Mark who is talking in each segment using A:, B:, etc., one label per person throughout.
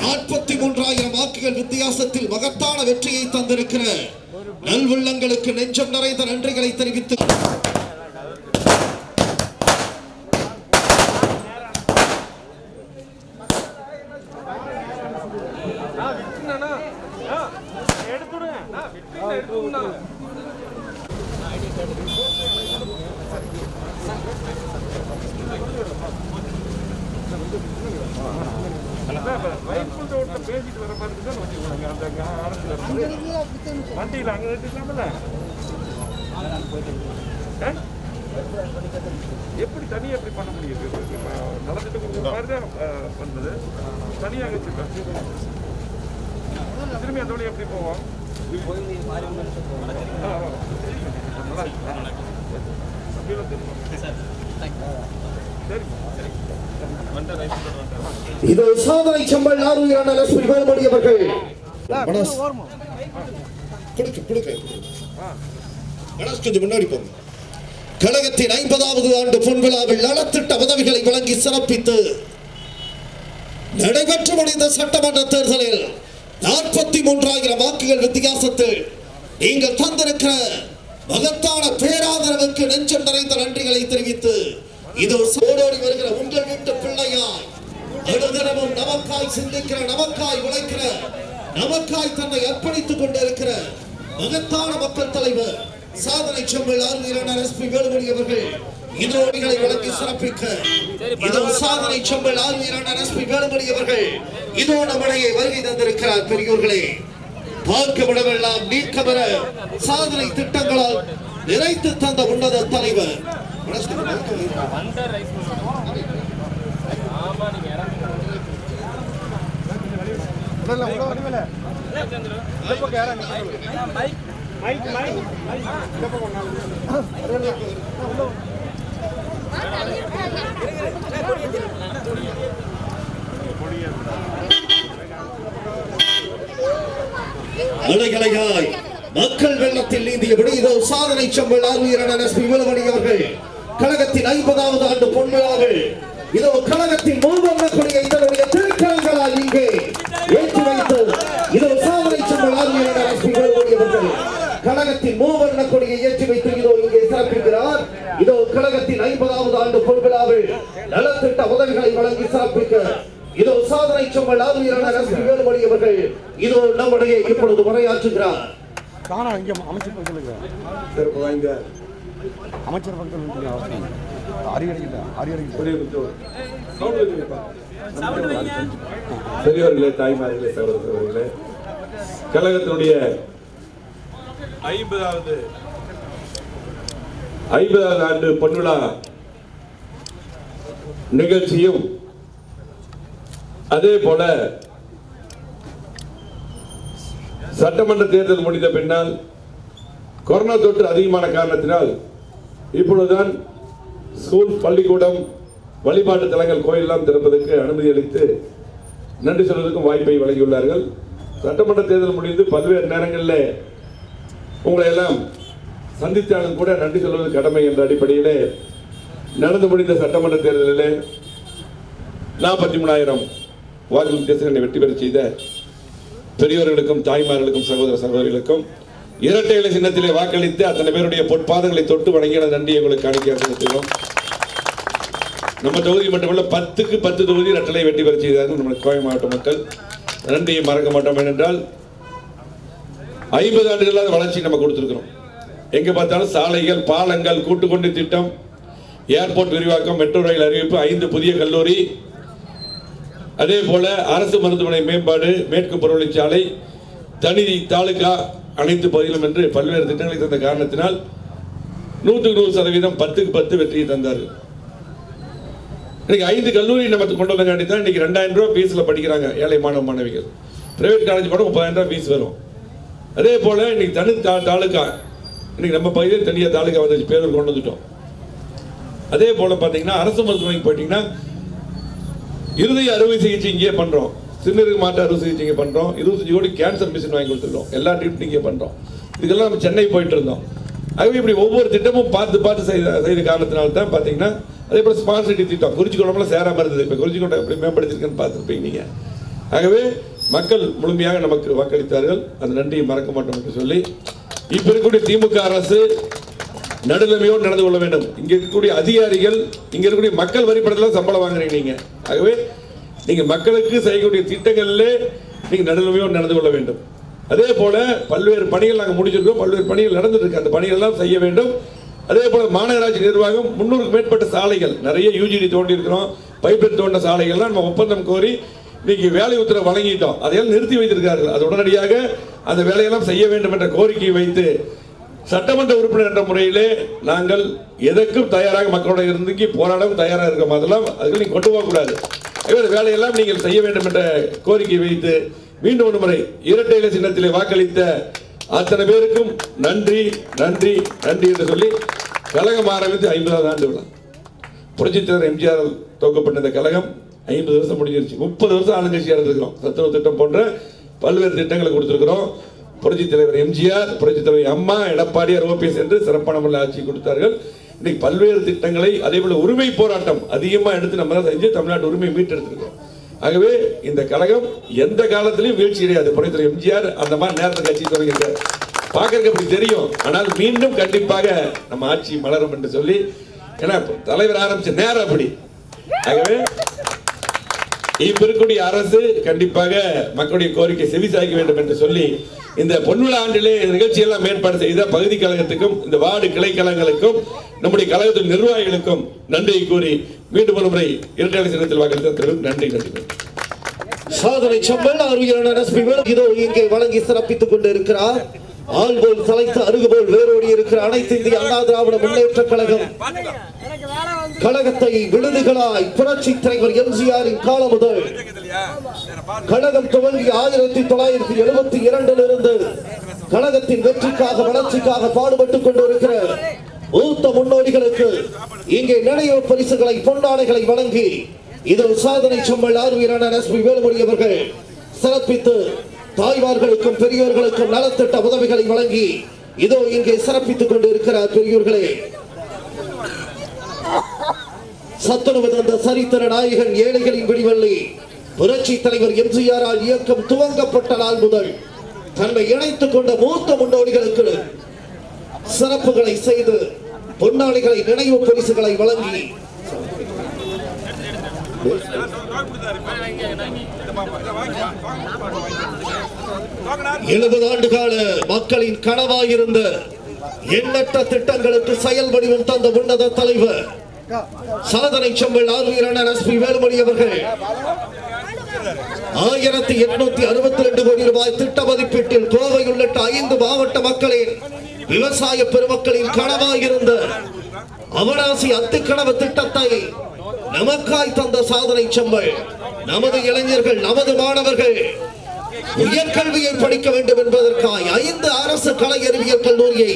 A: 43,000 வாக்குகள் வித்தியாசத்தில் மகத்தான வெற்றியை தந்திருக்கிற நல்வுள்ளங்களுக்கு நெஞ்சம் நிறைந்த நன்றிகளை தெரிவித்து
B: எப்படி தனியாக எப்படி பண்ண முடியுது? நலத்திட்ட கொஞ்சம் மாதிரி தான் பண்ணுது, தனியாக திரும்பி அந்த வழி எப்படி போவோம்?
A: இது சாதனை செம்பல் ஆர்வீரான லட்சுமி வேலுமணி அவர்கள் கொஞ்சம் முன்னாடி போங்க. கழகத்தின் 50வது ஆண்டு பொன்விழாவில் நலத்திட்ட உதவிகளை வழங்கி சிறப்பித்து நடைபெற்று முடிந்த சட்டமன்ற தேர்தலில் 43,000 வாக்குகள் வித்தியாசத்தில் நீங்கள் தந்திருக்கிற மகத்தான பேராதரவுக்கு நெஞ்சம் நிறைந்த நன்றிகளை தெரிவித்து இது சோடோடி வருகிற உங்கள் வீட்டு பிள்ளையாய் அனுதினமும் நமக்காய் சிந்திக்கிற, நமக்காய் உழைக்கிற, நமக்காய் தன்னை அர்ப்பணித்துக் கொண்டிருக்கிற மகத்தான மக்கள் தலைவர் சாதனை செம்பல் ஆர்வீரான எஸ்பி வேலுமணி அவர்கள் இதோடிகளை வழங்கி சிறப்பிக்க இதோ சாதனை செம்பல் ஆர்வீரான எஸ்பி வேலுமணி அவர்கள் இதோ நம்முடைய வருகை தந்திருக்கிறார். பெரியோர்களே, பார்க்க விடமெல்லாம் நீக்கமர சாதனை திட்டங்களால் நிறைத்து தந்த உன்னத தலைவர் அலைகளையாய் மக்கள் வெள்ளத்தில் நீந்தியபடி இதோ சாதனை செம்பல் ஆர்வீரான எஸ்பி வேலுமணி அவர்கள் கழகத்தின் 50வது ஆண்டு பொன்விழாவில் இதோ கழகத்தின் மூவர்ண கொடியை இதனுடைய திருக்கரங்களால் இங்கே ஏற்றி வைத்து இதோ சாதனை செம்பல் ஆர்வீரான எஸ்பி வேலுமணி அவர்கள் கழகத்தின் மூவர்ண கொடியை ஏற்றி வைத்து இதோ இங்கே சிறப்பிக்கிறார். இதோ கழகத்தின் 50வது ஆண்டு பொன்விழாவில் நலத்திட்ட உதவிகளை வழங்கி சிறப்பிக்க இதோ சாதனை செம்பல் ஆர்வீரான எஸ்பி வேலுமணி அவர்கள் இதோ நம்முடைய இப்பொழுது உரையாற்றுகிறார்.
C: அமைச்சர்
B: பெரியவர்களே, தாய்மார்களே, சகோதரர்களே, கழகத்தினுடைய 50வது ஆண்டு பொன்விழா நிகழ்ச்சியும் அதே போல சட்டமன்ற தேர்தல் முடிந்த பின்னால் கொரோனா தொற்று அதிகமான காரணத்தினால் இப்பொழுதுதான் ஸ்கூல், பள்ளிக்கூடம், வழிபாட்டு தலங்கள், கோயிலெல்லாம் திறப்பதற்கு அனுமதி அளித்து நன்றி சொல்வதற்கும் வாய்ப்பை வழங்கியுள்ளார்கள். சட்டமன்ற தேர்தல் முடிந்து பல்வேறு நேரங்களில் உங்களை எல்லாம் சந்தித்தாலும் கூட நன்றி சொல்வது கடமை என்ற அடிப்படையிலே நடந்து முடிந்த சட்டமன்ற தேர்தலிலே 43,000 வாக்கு வித்தியாசங்களை வெற்றி பெற செய்த பெரியோர்களுக்கும், தாய்மார்களுக்கும், சகோதர சகோதரிகளுக்கும் இரட்டை இலை சின்னத்திலே வாக்களித்து அத்தனை பேருடைய பொற்பாதங்களை தொட்டு வணங்கிய நன்றியை உங்களுக்கு காணிக்கையாக செலுத்துகிறோம். நம்ம தொகுதி மட்டுமல்ல 10க்கு 10 தொகுதி இரட்டலை வெற்றி பெற செய்தார்கள் நம்ம கோவை மாவட்ட மக்கள். நன்றியை மறக்க மாட்டோம். ஏனென்றால் 50 ஆண்டுகளாக வளர்ச்சி நம்ம கொடுத்துருக்கிறோம். எங்க பார்த்தாலும் சாலைகள், பாலங்கள், கூட்டுக்கொண்டு திட்டம், ஏர்போர்ட் விரிவாக்கம், மெட்ரோ ரயில் அறிவிப்பு, 5 புதிய கல்லூரி, அதே போல அரசு மருத்துவமனை மேம்பாடு, மேற்கு புறவழிச்சாலை, தனி தாலுகா அனைத்து பகுதிகளும் என்று பல்வேறு திட்டங்களை தந்த காரணத்தினால் 100% 10க்கு 10 வெற்றியை தந்தார்கள். இன்னைக்கு 5 கல்லூரி நமக்கு கொண்டு வந்தங்காட்டி தான் இன்னைக்கு 2,000 ரூபாய் ஃபீஸ்ல படிக்கிறாங்க ஏழை மாணவ மாணவிகள். பிரைவேட் காலேஜ் போனால் 30,000 ரூபாய் ஃபீஸ் வரும். அதே போல இன்னைக்கு தனி தாலுகா, இன்னைக்கு நம்ம பகுதியில் தனியாக தாலுகா வந்துச்சு, பேரூர் கொண்டு வந்துட்டோம். அதே போல பார்த்தீங்கன்னா அரசு மருத்துவமனைக்கு போயிட்டீங்கன்னா இருதய அறுவை சிகிச்சை இங்கே பண்றோம், சிறுநீரக மாற்று அறுவை சிகிச்சை இங்கே பண்றோம், 25 கோடி கேன்சர் மிஷின் வாங்கி கொடுத்துருக்கோம், எல்லா ட்ரீட்மெண்ட் இங்கே பண்றோம். இதுக்கெல்லாம் நம்ம சென்னை போயிட்டு இருந்தோம். ஆகவே இப்படி ஒவ்வொரு திட்டமும் பார்த்து செய்த காரணத்தினால்தான் பார்த்தீங்கன்னா அதே போல் ஸ்மார்ட் சிட்டி திட்டம் குறிச்சிக்கொண்டம்லாம் சேராமல் இருந்தது. இப்போ குறிச்சிக்கொண்டம் எப்படி மேம்படுத்திருக்குன்னு பார்த்துருப்பீங்க நீங்கள். ஆகவே மக்கள் முழுமையாக நமக்கு வாக்களித்தார்கள், அந்த நன்றியை மறக்க மாட்டோம் என்று சொல்லி இப்போ இருக்கக்கூடிய திமுக அரசு நடுநிலைமையோடு நடந்து கொள்ள வேண்டும். இங்க இருக்கக்கூடிய அதிகாரிகள், இங்க இருக்கக்கூடிய மக்கள் வரிப்படத்தில் சம்பளம் வாங்குறீங்க நீங்க. ஆகவே நீங்க மக்களுக்கு செய்யக்கூடிய திட்டங்களிலே நீங்க நடுநிலைமையோடு நடந்து கொள்ள வேண்டும். அதே போல பல்வேறு பணிகள் நாங்கள் முடிச்சிருக்கோம், பல்வேறு பணிகள் நடந்துட்டு இருக்கு, அந்த பணிகள் எல்லாம் செய்ய வேண்டும். அதே போல மாநகராட்சி நிர்வாகம் 300க்கு மேற்பட்ட சாலைகள் நிறைய யூஜிடி தோண்டி இருக்கிறோம், பைப்லைன் தோண்ட சாலைகள்லாம் நம்ம ஒப்பந்தம் கோரி இன்னைக்கு வேலை உத்தரவு வழங்கிட்டோம், அதையெல்லாம் நிறுத்தி வைத்திருக்கிறார்கள். அது உடனடியாக அந்த வேலையெல்லாம் செய்ய வேண்டும் என்ற கோரிக்கையை வைத்து சட்டமன்ற உறுப்பினர் என்ற முறையிலே நாங்கள் எதற்கும் தயாராக மக்களோட இருந்து போராடவும் தயாராக இருக்கோம். அதெல்லாம் அதுக்கு நீங்கள் கொண்டு போகக்கூடாது. வேலையெல்லாம் நீங்கள் செய்ய வேண்டும் என்ற கோரிக்கை வைத்து மீண்டும் ஒரு முறை இரட்டை இலை சின்னத்திலே வாக்களித்த அத்தனை பேருக்கும் நன்றி நன்றி நன்றி என்று சொல்லி கழகம் ஆரம்பித்து 50வது ஆண்டு விழா. புரட்சித் தலைவர் எம்ஜிஆர் துவக்கப்பட்ட இந்த கழகம் 50 வருஷம் முடிஞ்சிருச்சு. 30 வருஷம் ஆளுங்கட்சியாக இருந்திருக்கிறோம். சத்துணவு திட்டம் போன்ற பல்வேறு திட்டங்களை கொடுத்திருக்கிறோம். புரட்சித் தலைவர் எம்ஜிஆர், புரட்சித் தலைவர் அம்மா, எடப்பாடியார், ஓபிஎஸ் என்று சிறப்பான முறையில் ஆட்சி கொடுத்தார்கள். இன்னைக்கு பல்வேறு திட்டங்களை அதே போல உரிமை போராட்டம் அதிகமாக எடுத்து நம்ம தான் செஞ்சு தமிழ்நாட்டு உரிமை மீட்டெடுத்திருக்கோம். ஆகவே இந்த கழகம் எந்த காலத்திலையும் வீழ்ச்சி கிடையாது. புரட்சித் தலைவர் எம்ஜிஆர் அந்த மாதிரி நேரத்தில் கட்சி தொடங்கியிருக்கார், பார்க்கறதுக்கு அப்படி தெரியும். ஆனால் மீண்டும் கண்டிப்பாக நம்ம ஆட்சி மலரும் என்று சொல்லி, ஏன்னா தலைவர் ஆரம்பிச்ச நேரம் அப்படி. ஆகவே இப்ப இருக்கக்கூடிய அரசு கண்டிப்பாக மக்களுடைய கோரிக்கை செவி சாய்க்க வேண்டும் என்று சொல்லி இந்த பொன்விழா ஆண்டிலே நிகழ்ச்சியெல்லாம் ஏற்பாடு செய்த பகுதி கழகத்துக்கும் இந்த வார்டு கிளை கழகங்களுக்கும் நம்முடைய கழகத்தின் நிர்வாகிகளுக்கும் நன்றியை கூறி மீண்டும் ஒரு முறை இரட்டை சின்னத்தில் வாக்களித்த நன்றி நன்றி.
A: சாதனை சம்பல் அறிஞரான எஸ்பி இதோ இங்கே வழங்கி சிறப்பித்துக் கொண்டிருக்கிறார். ஆள்போல் தலைத்து அருகுபோல் வேரோடி இருக்கிற அனைத்து இந்திய அண்ணா திராவிட முன்னேற்ற கழகம் கழகத்தை விழுதுகளாய் புரட்சி தலைவர் எம்ஜிஆரின் காலம் முதல் கழகம் துவங்கி 1972 இருந்து கழகத்தின் வெற்றிக்காக வளர்ச்சிக்காக பாடுபட்டுக் கொண்டிருக்கிற மூத்த முன்னோடிகளுக்கு இங்கே நினைவு பரிசுகளை பொன்னாடைகளை வழங்கி இது சாதனை சம்பல் ஆர்வீரான எஸ்பி வேலுமணி அவர்கள் சிறப்பித்து தாய்மார்களுக்கும் பெரியோர்களுக்கும் நலத்திட்ட உதவிகளை வழங்கி இதோ இங்கே சிறப்பித்துக் கொண்டிருக்கிறார். பெரியோர்களே, சத்துணவு தந்த சரித்திர நாயகன் ஏழைகளின் விடிவெள்ளி புரட்சி தலைவர் எம்ஜிஆரால் இயக்கம் துவங்கப்பட்ட நாள் முதல் தன்னை இணைத்துக் கொண்ட மூத்த முன்னோடிகளுக்கு சிறப்புகளை செய்து பொன்னாளிகளை நினைவு பரிசுகளை வழங்கி 70 ஆண்டு கால மக்களின் கனவாயிருந்த எண்ணற்ற திட்டங்களுக்கு செயல் வடிவம் தந்த உன்னத தலைவர் சாதனை சம்பல் ஆர்வீரான எஸ்பி வேலுமணி அவர்கள் 1862 கோடி ரூபாய் திட்ட மதிப்பீட்டில் கோவை உள்ளிட்ட 5 மாவட்ட மக்களின் விவசாய பெருமக்களின் கனவாயிருந்த அவனாசி அத்திக்கனவு திட்டத்தை நமக்காய் தந்த சாதனை சம்பல் நமது இளைஞர்கள், நமது மாணவர்கள் உயர்கல்வியை படிக்க வேண்டும் என்பதற்காக 5 அரசு கலை அறிவியல் கல்லூரியை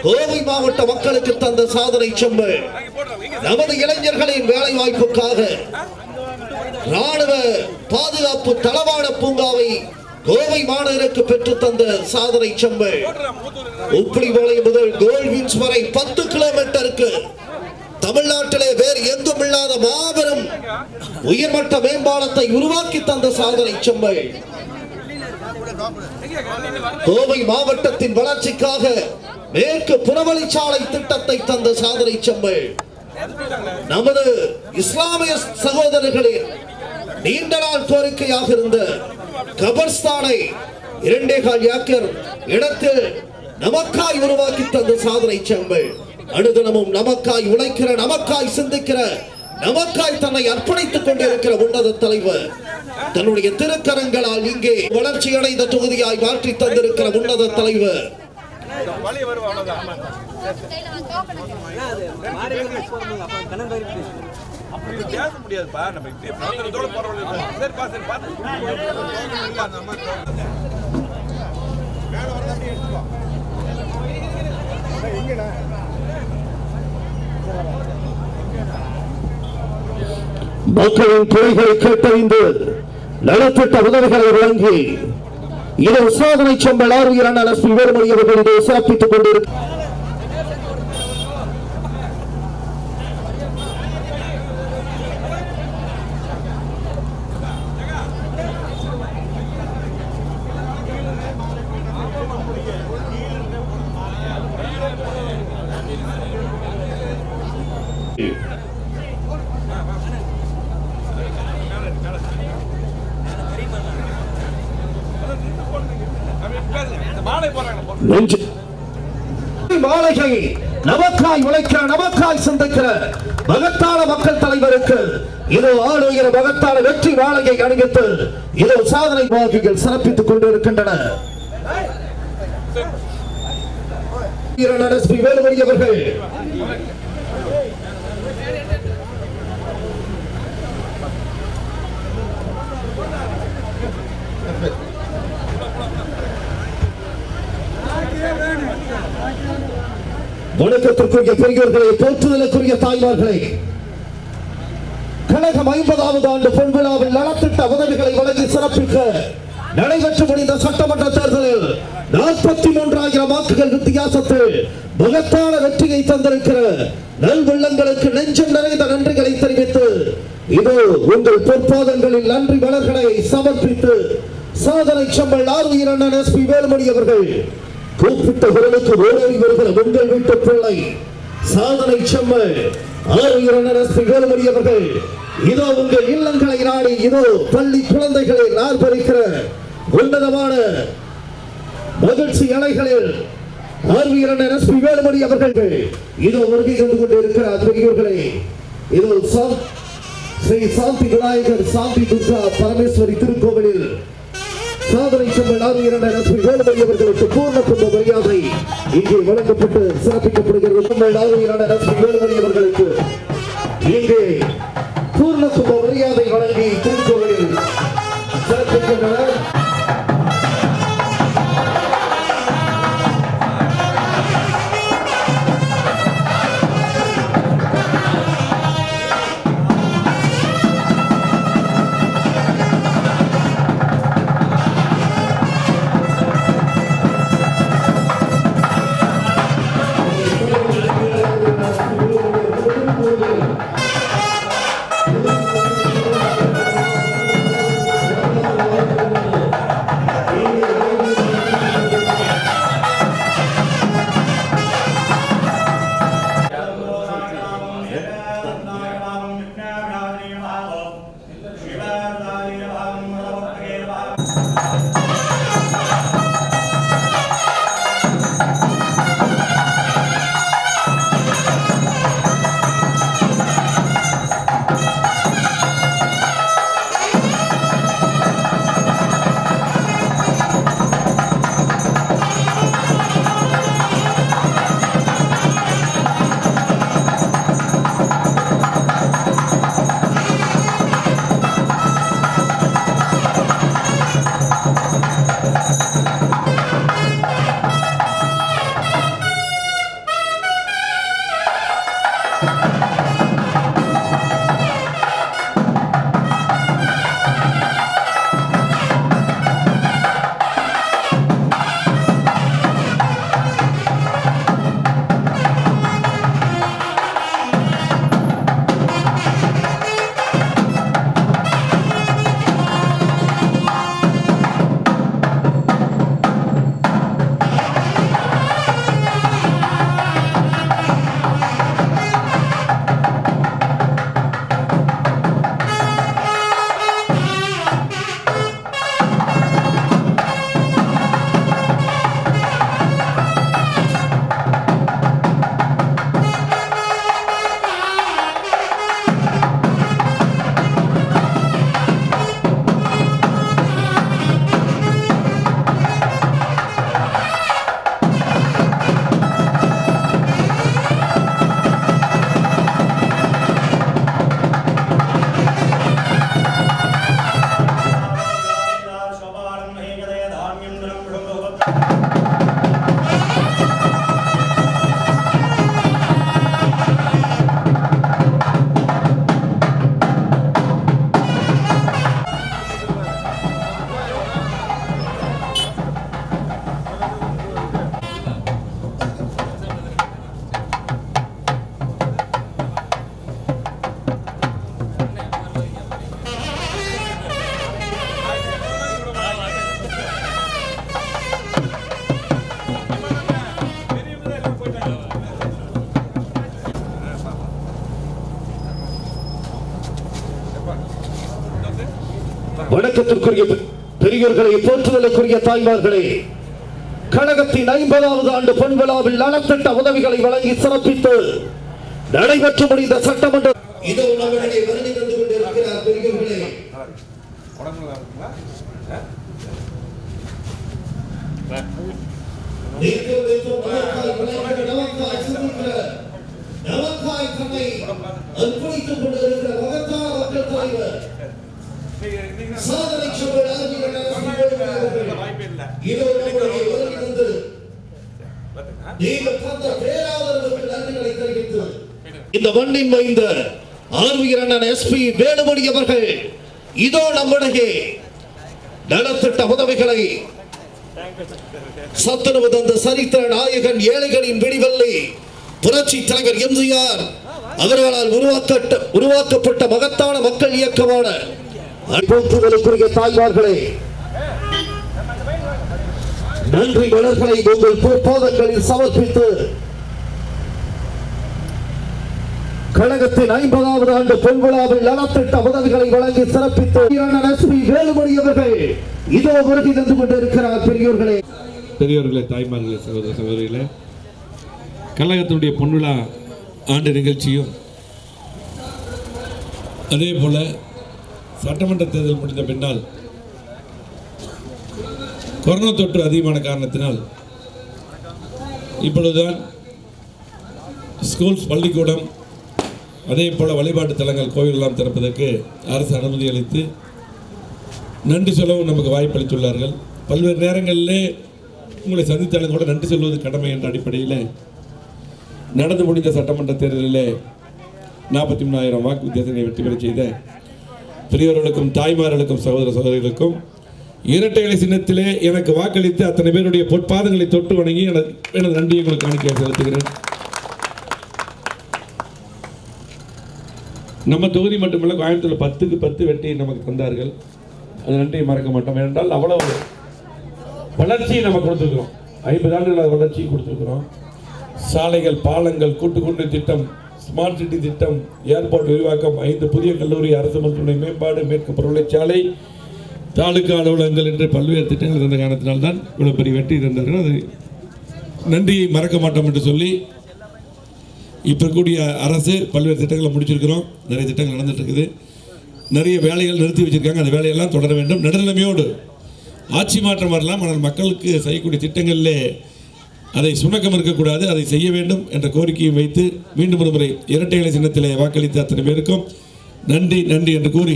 A: கோவை மாவட்ட மக்களுக்கு தந்த சாதனை சம்பல் நமது இளைஞர்களின் வேலை வாய்ப்புக்காக ராணுவ பாதுகாப்பு தளவாட பூங்காவை கோவை மாநகருக்கு பெற்று தந்த சாதனை சம்பல் உப்பிலிபாளையம் முதல் கோல்வின்ஸ் வரை 10 கிலோமீட்டருக்கு தமிழ்நாட்டிலே வேறு எங்கும் இல்லாத மாபெரும் உயர்மட்ட மேம்பாலத்தை உருவாக்கி தந்த சாதனை சம்பல் கோவை மாவட்டத்தின் வளர்ச்சிக்காக மேற்கு புறவழிச்சாலை திட்டத்தை தந்த சாதனை சம்பல் நமது இஸ்லாமிய சகோதரர்களின் நீண்ட நாள் கோரிக்கையாக இருந்த கபர்ஸ்தானை 2.25 ஏக்கர் இடத்தில் நமக்காய் உருவாக்கி தந்த சாதனை சம்பல் அனுதினமும் நமக்காய் உழைக்கிற, நமக்காய் சிந்திக்கிற, நமக்காய் தன்னை அர்ப்பணித்துக் கொண்டிருக்கிற உன்னத தலைவர் தன்னுடைய திருக்கரங்களால் இங்கே வளர்ச்சி அடைந்த தொகுதியாய் மாற்றி தந்திருக்கிற உன்னத தலைவர் மக்களின் குறைகளை கேட்டறிந்து நலத்திட்ட உதவிகளை வழங்கி இது சாதனை சம்பல் ஆர்வீரான எஸ்பி வேலுமணி அவர்கள் இதை சிறப்பித்துக் கொண்டிருக்கிறார். மாளிகை நமக்காய் உழைக்கிற நமக்காய் சிந்திக்கிற மகத்தான மக்கள் தலைவருக்கு இதோ ஆளுகிற மகத்தான வெற்றி மாளிகை அணிவித்து இதோ சாதனை வாக்குகள் சிறப்பித்துக் கொண்டிருக்கின்றன. வேலுமணி அவர்கள் வணக்கத்திற்குரிய பெரியோர்களை, போற்றுதலுக்குரிய தாய்மார்களை, கழகம் 50வது ஆண்டு பொன்விழாவில் நலத்திட்ட உதவிகளை வழங்கி சிறப்பிக்க நடைபெற்று முடிந்த சட்டமன்ற தேர்தலில் 43,000 வாக்குகள் வித்தியாசத்தில் மகத்தான வெற்றியை தந்திருக்கிற நல்வெள்ளங்களுக்கு நெஞ்சம் நிறைந்த நன்றிகளை தெரிவித்து இது உங்கள் பொற்பாதங்களில் நன்றி மலர்களை சமர்ப்பித்து சாதனை செம்மல் ஆர்வீர் அண்ணன் எஸ்பி வேலுமணி அவர்கள் கூப்பிட்ட குரலுக்கு ஓடோடி வருகிற உங்கள் வீட்டு பிள்ளை சாதனை செம்மல் ஆர்வீர் அண்ணன் எஸ்பி வேலுமணி அவர்கள் இதோ உங்கள் இல்லங்களை நாடி இதோ பள்ளி குழந்தைகளை நார்பறிக்கிற உன்னதமான மகிழ்ச்சி அலைகளில் ஆர்வீர் அண்ணன் எஸ்பி வேலுமணி அவர்கள் இதோ வருகை கண்டு கொண்டிருக்கிற பெரியோர்களே, இதோ ஸ்ரீ சாந்தி விநாயகர் சாந்தி துர்கா பரமேஸ்வரி திருக்கோவிலில் சாதனை செம்மல் ஆர்வீர் அண்ணன் எஸ்பி வேலுமணி அவர்களுக்கு பூர்ண கும்ப மரியாதை இங்கே வழங்கப்பட்டு சிறப்பிக்கப்படுகிறது. ஆர்வீர் அண்ணன் எஸ்பி வேலுமணி அவர்களுக்கு இங்கே பூர்ண கும்ப மரியாதை வழங்கி திருக்கோவிலில் சிறப்பிக்கின்றனர். வணக்கத்திற்குரிய பெரியோர்களை, போற்றுதலுக்குரிய தாய்மார்களே, கழகத்தின் 50வது ஆண்டு பொன் விழாவில் நலத்திட்ட உதவிகளை வழங்கி சிறப்பித்து நடைபெற்று முடிந்த சட்டமன்ற இதோ நம்மிடையே வருகை தந்து கொண்டிருக்கிறார் பெரியவர்களே. நமக்காய் தன்னை அர்ப்பணித்துக் கொண்டிருக்கிற மகத்தான மக்கள் தலைவர் சாதனை இதோ நம்முடைய வருகை தந்து நீங்கள் தந்த பேராதரவுக்கு நன்றிகளை தெரிவித்து இந்த மண்ணின் மைந்த ஆர்வீர் அண்ணன் எஸ்பி வேலுமணி அவர்கள் இதோ நம்முடைய நலத்திட்ட உதவிகளை சத்துணவு தந்த சரித்திர நாயகன் ஏழைகளின் விடிவெள்ளி புரட்சி தலைவர் எம்ஜிஆர் அவர்களால் உருவாக்கப்பட்ட மகத்தான மக்கள் இயக்கமான போற்றுதலுக்குரிய தாய்மார்களே, நன்றி மலர்களை உங்கள் பொற்பாதங்களில் சமர்ப்பித்து கழகத்தின் 50வது ஆண்டு பொன் விழாவில் நலத்திட்ட உதவிகளை வழங்கி சிறப்பித்து எஸ்பி வேலுமணி அவர்கள் இதோ வருகை தந்து கொண்டிருக்கிறார்.
B: பெரியோர்களே, தாய்மார்களே, சகோதர சகோதரிகளே, கழகத்தினுடைய பொன்விழா ஆண்டு நிகழ்ச்சியும் அதே போல சட்டமன்ற தேர்தல் முடிந்த பின்னால் கொரோனா தொற்று அதிகமான காரணத்தினால் இப்பொழுதுதான் ஸ்கூல்ஸ், பள்ளிக்கூடம், அதே போல் வழிபாட்டு தலங்கள், கோயிலெல்லாம் திறப்பதற்கு அரசு அனுமதி அளித்து நன்றி சொல்லவும் நமக்கு வாய்ப்பளித்துள்ளார்கள். பல்வேறு நேரங்களிலே உங்களை சந்தித்தாலும் கூட நன்றி சொல்வது கடமை என்ற அடிப்படையில் நடந்து முடிந்த சட்டமன்ற தேர்தலிலே 43,000 வாக்கு வித்தியாசங்களை வெற்றி பெற செய்த பெரியவர்களுக்கும் தாய்மார்களுக்கும் சகோதர சகோதரிகளுக்கும் இரட்டை இலை சின்னத்திலே எனக்கு வாக்களித்து அத்தனை பேருடைய பொற்பாதங்களை தொட்டு வணங்கி எனது நன்றியை உங்களுக்கு காணிக்கையாக செலுத்துகிறேன். நம்ம தொகுதி மட்டுமல்ல, கோயம்புத்தூர் 10க்கு 10 வெற்றி நமக்கு தந்தார்கள். அது நன்றியை மறக்க மாட்டோம். ஏனென்றால் அவ்வளவு வளர்ச்சியை நம்ம கொடுத்துருக்கிறோம். 50 ஆண்டுகள் வளர்ச்சியை கொடுத்துருக்கிறோம். சாலைகள், பாலங்கள், கூட்டுக்குடி திட்டம், ஸ்மார்ட் சிட்டி திட்டம், ஏர்போர்ட் விரிவாக்கம், 5 புதிய கல்லூரி, அரசு மருத்துவமனை மேம்பாடு, மேற்கு புறவழிச்சாலை, தாலுகா அலுவலகங்கள் என்று பல்வேறு திட்டங்கள் தந்த காரணத்தினால்தான் இவ்வளவு பெரிய வெற்றி தந்தார்கள். அது நன்றியை மறக்க மாட்டோம் என்று சொல்லி இப்போ கூடிய அரசு பல்வேறு திட்டங்களை முடிச்சிருக்கிறோம். நிறைய திட்டங்கள் நடந்துட்டு இருக்குது. நிறைய வேலைகள் நிறுத்தி வச்சிருக்காங்க. அந்த வேலையெல்லாம் தொடர வேண்டும். நடுநிலைமையோடு ஆட்சி மாற்றம் வரலாம், ஆனால் மக்களுக்கு செய்யக்கூடிய திட்டங்களிலே அதை சுணக்கம் இருக்கக்கூடாது, அதை செய்ய வேண்டும் என்ற கோரிக்கையை வைத்து மீண்டும் ஒரு முறை இரட்டை இலை சின்னத்திலே வாக்களித்த அத்தனை பேருக்கும் நன்றி நன்றி என்று கூறி,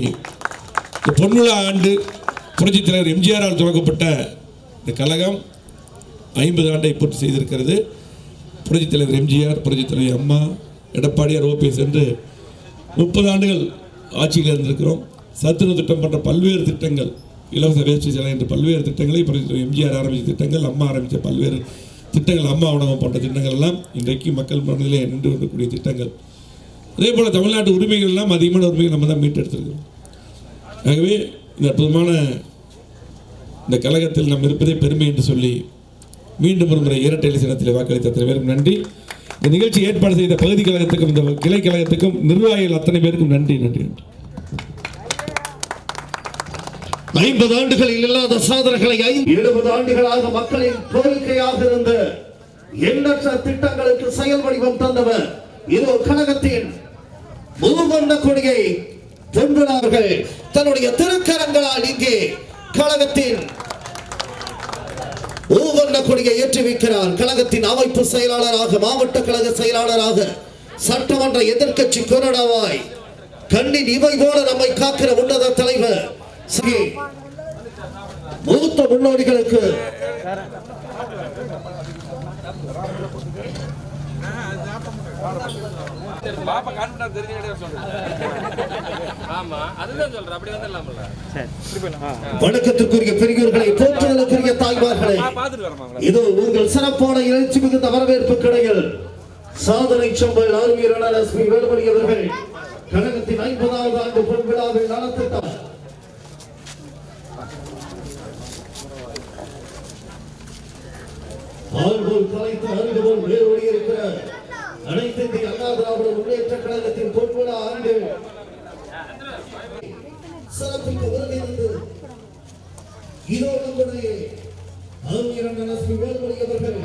B: இந்த பொன்விழா ஆண்டு புரட்சித் தலைவர் எம்ஜிஆரால் துவக்கப்பட்ட இந்த கழகம் 50 ஆண்டை பூர்த்தி செய்திருக்கிறது. புரட்சித் தலைவர் எம்ஜிஆர், புரட்சித் தலைவர் அம்மா, எடப்பாடியார், ஓபிஎஸ் என்று 30 ஆண்டுகள் ஆட்சியில் இருந்திருக்கிறோம். சத்துணவு திட்டம் போன்ற பல்வேறு திட்டங்கள், இலவச வேஷ்டி சேலை என்று பல்வேறு திட்டங்களை புரட்சித் தலைவர் எம்ஜிஆர் ஆரம்பித்த திட்டங்கள், அம்மா ஆரம்பித்த பல்வேறு திட்டங்கள், அம்மா உணவகம் போன்ற திட்டங்கள் எல்லாம் இன்றைக்கு மக்கள் மனதிலே நின்று வரக்கூடிய திட்டங்கள். அதே போல் தமிழ்நாட்டு உரிமைகள் எல்லாம் அதிகமான உரிமைகள் நம்ம தான் மீட்டெடுத்திருக்கிறோம். ஆகவே இந்த அற்புதமான இந்த கழகத்தில் நாம் இருப்பதே பெருமை என்று சொல்லி மீண்டும் ஒரு முறை இரட்டை இலை சின்னத்திலே வாக்களித்த அத்தனை பேருக்கும் நன்றி. இந்த நிகழ்ச்சி ஏற்பாடு செய்த பகுதி கழகத்துக்கும் இந்த கிளை கழகத்துக்கும் நிர்வாகிகள் அத்தனை பேருக்கும் நன்றி நன்றி நன்றி.
A: 50 ஆண்டுகளில் இல்லாத சாதனைகளை 70 ஆண்டுகளாக மக்களின் கோரிக்கையாக இருந்த எண்ணற்ற திட்டங்களுக்கு செயல் வடிவம் தந்தவர் இதோ கழகத்தின் மூவண்ண கொடியை பொன்விழாவர்கள் தன்னுடைய திருக்கரங்களால் இங்கே கழகத்தின் மூவண்ண கொடியை ஏற்றி வைக்கிறார். கழகத்தின் அமைப்பு செயலாளராக, மாவட்ட கழக செயலாளராக, சட்டமன்ற எதிர்க்கட்சி கொறடாவாய் கண்ணின் இவை போல நம்மை காக்கிற உன்னத தலைவர் மூத்த முன்னோடிகளுக்கு வணக்கத்திற்குரிய பெரியோர்களை, போற்றுதலுக்குரிய தாய்மார்களை, இது உங்கள் சிறப்பான எழுச்சி மிகுந்த வரவேற்பு கிடையில் சாதனை சம்பல் ஆர்வீர் அண்ணன் எஸ்பி வேலுமணி அவர்கள் கழகத்தின் 50வது ஆண்டு பொன் விழாவில் நடத்திட்டார். ஆள்போல் கலைத்து அறிவுபோல் வேரோடி இருக்கிற அனைத்து இந்திய அண்ணா திராவிட முன்னேற்ற கழகத்தின் பொன்விழா ஆண்டு சிறப்பிக்க வருகிறது. இதோ நம்முடைய ஆர்வீர் அண்ணன் எஸ்பி வேல்மணி அவர்கள்